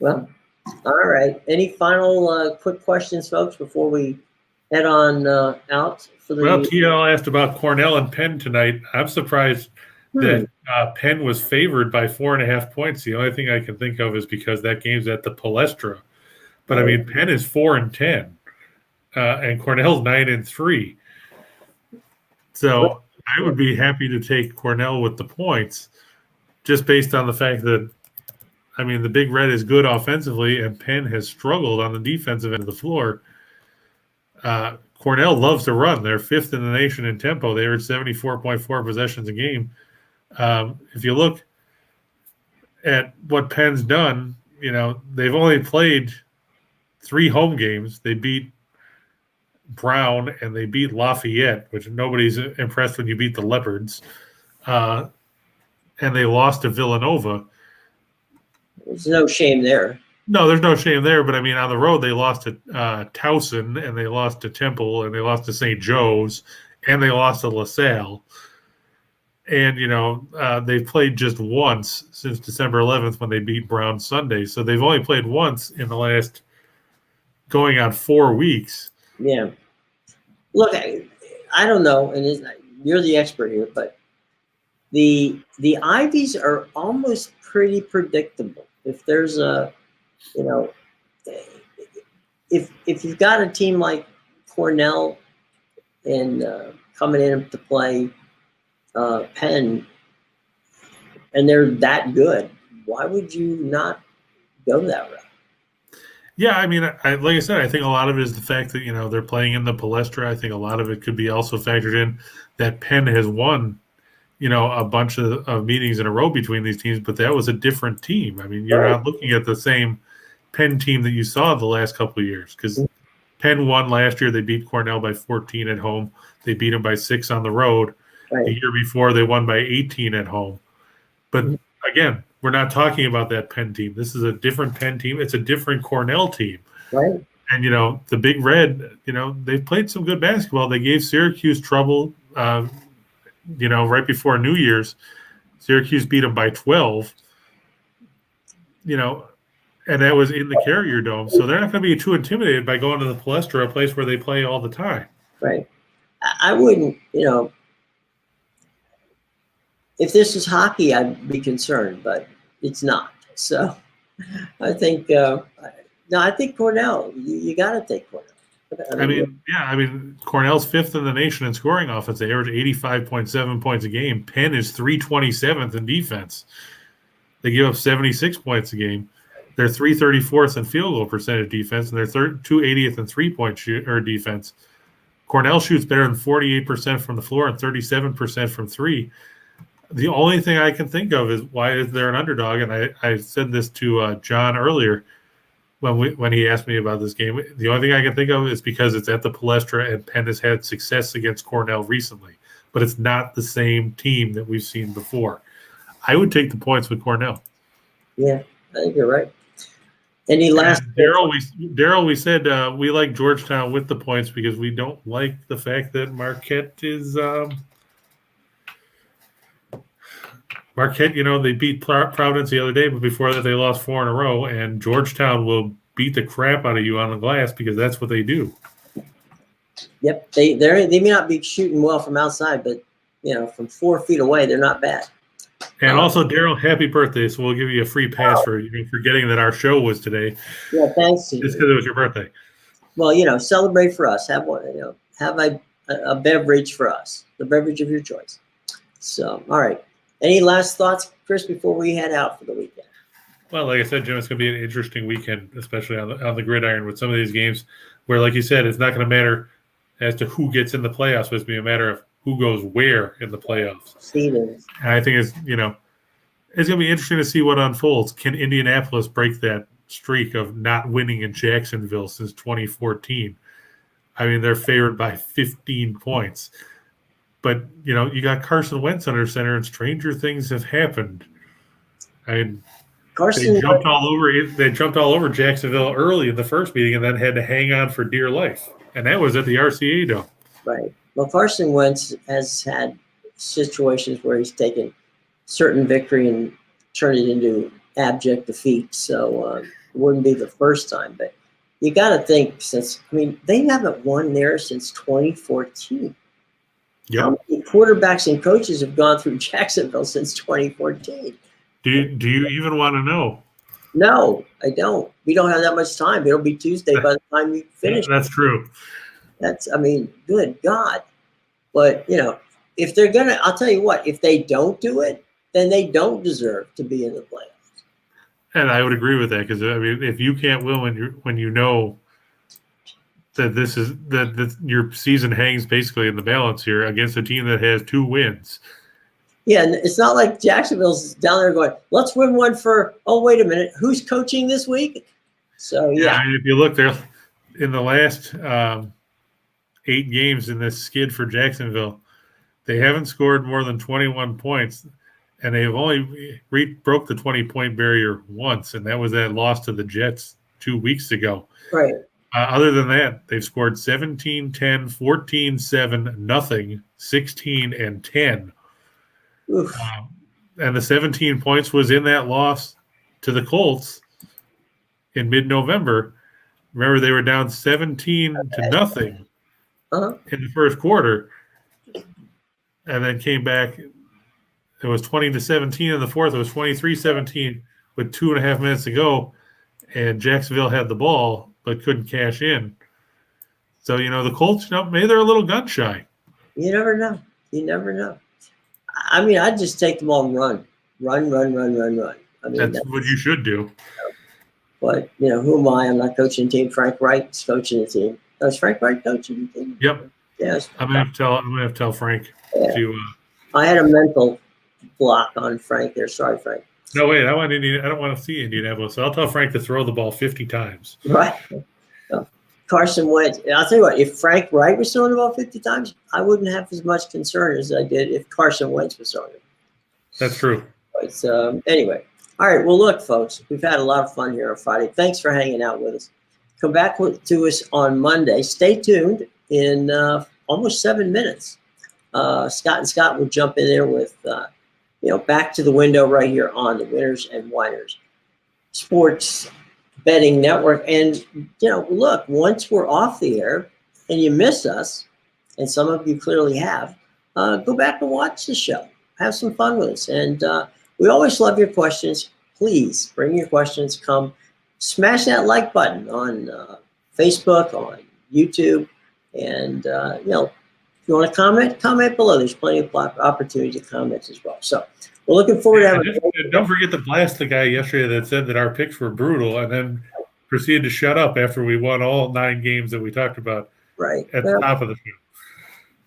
Well, All right. Any final quick questions, folks, before we head on out for the? Well, TL asked about Cornell and Penn tonight. I'm surprised that Penn was favored by 4.5 points. The only thing I can think of is because that game's at the Palestra. But I mean, Penn is 4-10, and Cornell's 9-3. So I would be happy to take Cornell with the points, just based on the fact that, I mean, the Big Red is good offensively, and Penn has struggled on the defensive end of the floor. Cornell loves to run. They're 5th in the nation in tempo. They average 74.4 possessions a game. If you look at what Penn's done, you know, they've only played 3 home games. They beat Brown and they beat Lafayette, which nobody's impressed when you beat the Leopards. And they lost to Villanova. There's no shame there. No, there's no shame there. But, I mean, on the road, they lost to Towson, and they lost to Temple, and they lost to St. Joe's, and they lost to LaSalle. And, you know, they've played just once since December 11th when they beat Brown Sunday. So they've only played once in the last going on 4 weeks. Yeah. Look, I don't know, and you're the expert here, but the Ivies are almost pretty predictable. If there's a, you know, if you've got a team like Cornell and coming in to play Penn, and they're that good, why would you not go that route? Yeah, I mean, like I said, I think a lot of it is the fact that, you know, they're playing in the Palestra. I think a lot of it could be also factored in that Penn has won, you know, a bunch of meetings in a row between these teams, but that was a different team. I mean, you're not looking at the same Penn team that you saw the last couple of years, because Penn won last year. They beat Cornell by 14 at home. They beat them by 6 on the road. Right. The year before, they won by 18 at home. But again, we're not talking about that Penn team. This is a different Penn team. It's a different Cornell team. Right. And, you know, the Big Red, you know, they've played some good basketball. They gave Syracuse trouble, you know, right before New Year's. Syracuse beat them by 12, you know, and that was in the Carrier Dome. So they're not going to be too intimidated by going to the Palestra, a place where they play all the time. Right. I wouldn't, you know, if this was hockey, I'd be concerned, but it's not. So I think, I think Cornell, you got to take Cornell. I mean, Cornell's 5th in the nation in scoring offense. They average 85.7 points a game. Penn is 327th in defense. They give up 76 points a game. They're 334th in field goal percentage defense, and they're 280th in three-point defense. Cornell shoots better than 48% from the floor and 37% from three. The only thing I can think of is why is there an underdog, and I said this to John earlier when he asked me about this game. The only thing I can think of is because it's at the Palestra and Penn has had success against Cornell recently, but it's not the same team that we've seen before. I would take the points with Cornell. Yeah, I think you're right. Any last? Daryl, we said we like Georgetown with the points because we don't like the fact that Marquette is Marquette, you know, they beat Providence the other day, but before that they lost 4 in a row, and Georgetown will beat the crap out of you on the glass because that's what they do. Yep, they may not be shooting well from outside, but, you know, from 4 feet away, they're not bad. And also, Daryl, happy birthday, so we'll give you a free pass for forgetting that our show was today. Yeah, thanks. Just because it was your birthday. Well, you know, celebrate for us. Have one, you know, have a beverage for us, the beverage of your choice. So, all right. Any last thoughts, Chris, before we head out for the weekend? Well, like I said, Jim, it's going to be an interesting weekend, especially on the gridiron with some of these games where, like you said, it's not going to matter as to who gets in the playoffs, but it's going to be a matter of who goes where in the playoffs. And I think it's going to be interesting to see what unfolds. Can Indianapolis break that streak of not winning in Jacksonville since 2014? I mean, they're favored by 15 points. But, you know, you got Carson Wentz under center, and stranger things have happened. I mean, they jumped all over Jacksonville early in the first meeting and then had to hang on for dear life. And that was at the RCA Dome. Right. Well, Carson Wentz has had situations where he's taken certain victory and turned it into abject defeat. So it wouldn't be the first time. But you got to think they haven't won there since 2014. Yep. How many quarterbacks and coaches have gone through Jacksonville since 2014? Do you even want to know? No, I don't. We don't have that much time. It'll be Tuesday by the time we finish. That's true. Good God. But, if they're going to, I'll tell you what, if they don't do it, then they don't deserve to be in the playoffs. And I would agree with that because, if you can't win when you know that that your season hangs basically in the balance here against a team that has 2 wins. Yeah, and it's not like Jacksonville's down there going, let's win one wait a minute, who's coaching this week? So, yeah. If you look there in the last 8 games in this skid for Jacksonville, they haven't scored more than 21 points, and they've only broke the 20-point barrier once, and that was that loss to the Jets 2 weeks ago. Right. Other than that, they've scored 17-10, 14-7, nothing, 16 and 10. And the 17 points was in that loss to the Colts in mid-November. Remember, they were down 17 to nothing in the first quarter, and then came back. It was 20-17 in the fourth. It was 23-17 with 2.5 minutes to go, and Jacksonville had the ball but couldn't cash in. So, the Colts, maybe they're a little gun shy. You never know. I'd just take them all and run. Run. That's what you should do. But, who am I? I'm not coaching the team. Frank Wright's coaching the team. Is Frank Wright coaching the team? Yep. Yes. I'm gonna have to tell Frank to. I had a mental block on Frank there. Sorry, Frank. No, wait. I don't want to see Indianapolis. So I'll tell Frank to throw the ball 50 times. Right. Carson Wentz. I'll tell you what. If Frank Wright was throwing the ball 50 times, I wouldn't have as much concern as I did if Carson Wentz was throwing it. That's true. But anyway. All right. Well, look, folks, we've had a lot of fun here on Friday. Thanks for hanging out with us. Come back to us on Monday. Stay tuned in almost 7 minutes. Scott and Scott will jump in there with, back to the window right here on the Winners and Whiners Sports Betting Network. And, look, once we're off the air and you miss us, and some of you clearly have, go back and watch the show. Have some fun with us. And we always love your questions. Please bring your questions. Come smash that like button on Facebook, on YouTube. And, if you want to comment below. There's plenty of opportunity to comment as well. So we're looking forward to having. Don't forget to blast the guy yesterday that said that our picks were brutal and then proceeded to shut up after we won all 9 games that we talked about at the top of the show.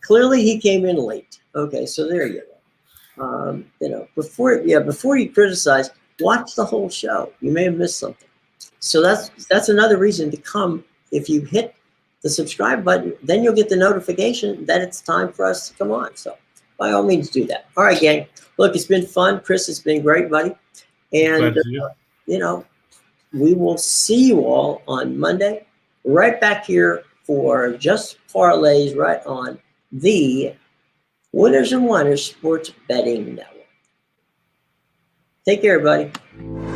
Clearly he came in late. Okay, so there you go. Before you criticize, watch the whole show. You may have missed something. So that's another reason to come. If you hit the subscribe button, then you'll get the notification that it's time for us to come on. So by all means, do that. All right, gang. Look, it's been fun. Chris, it's been great, buddy. And, we will see you all on Monday, right back here for Just Parlays, right on the Winners and Whiners Sports Betting Network. Take care, everybody.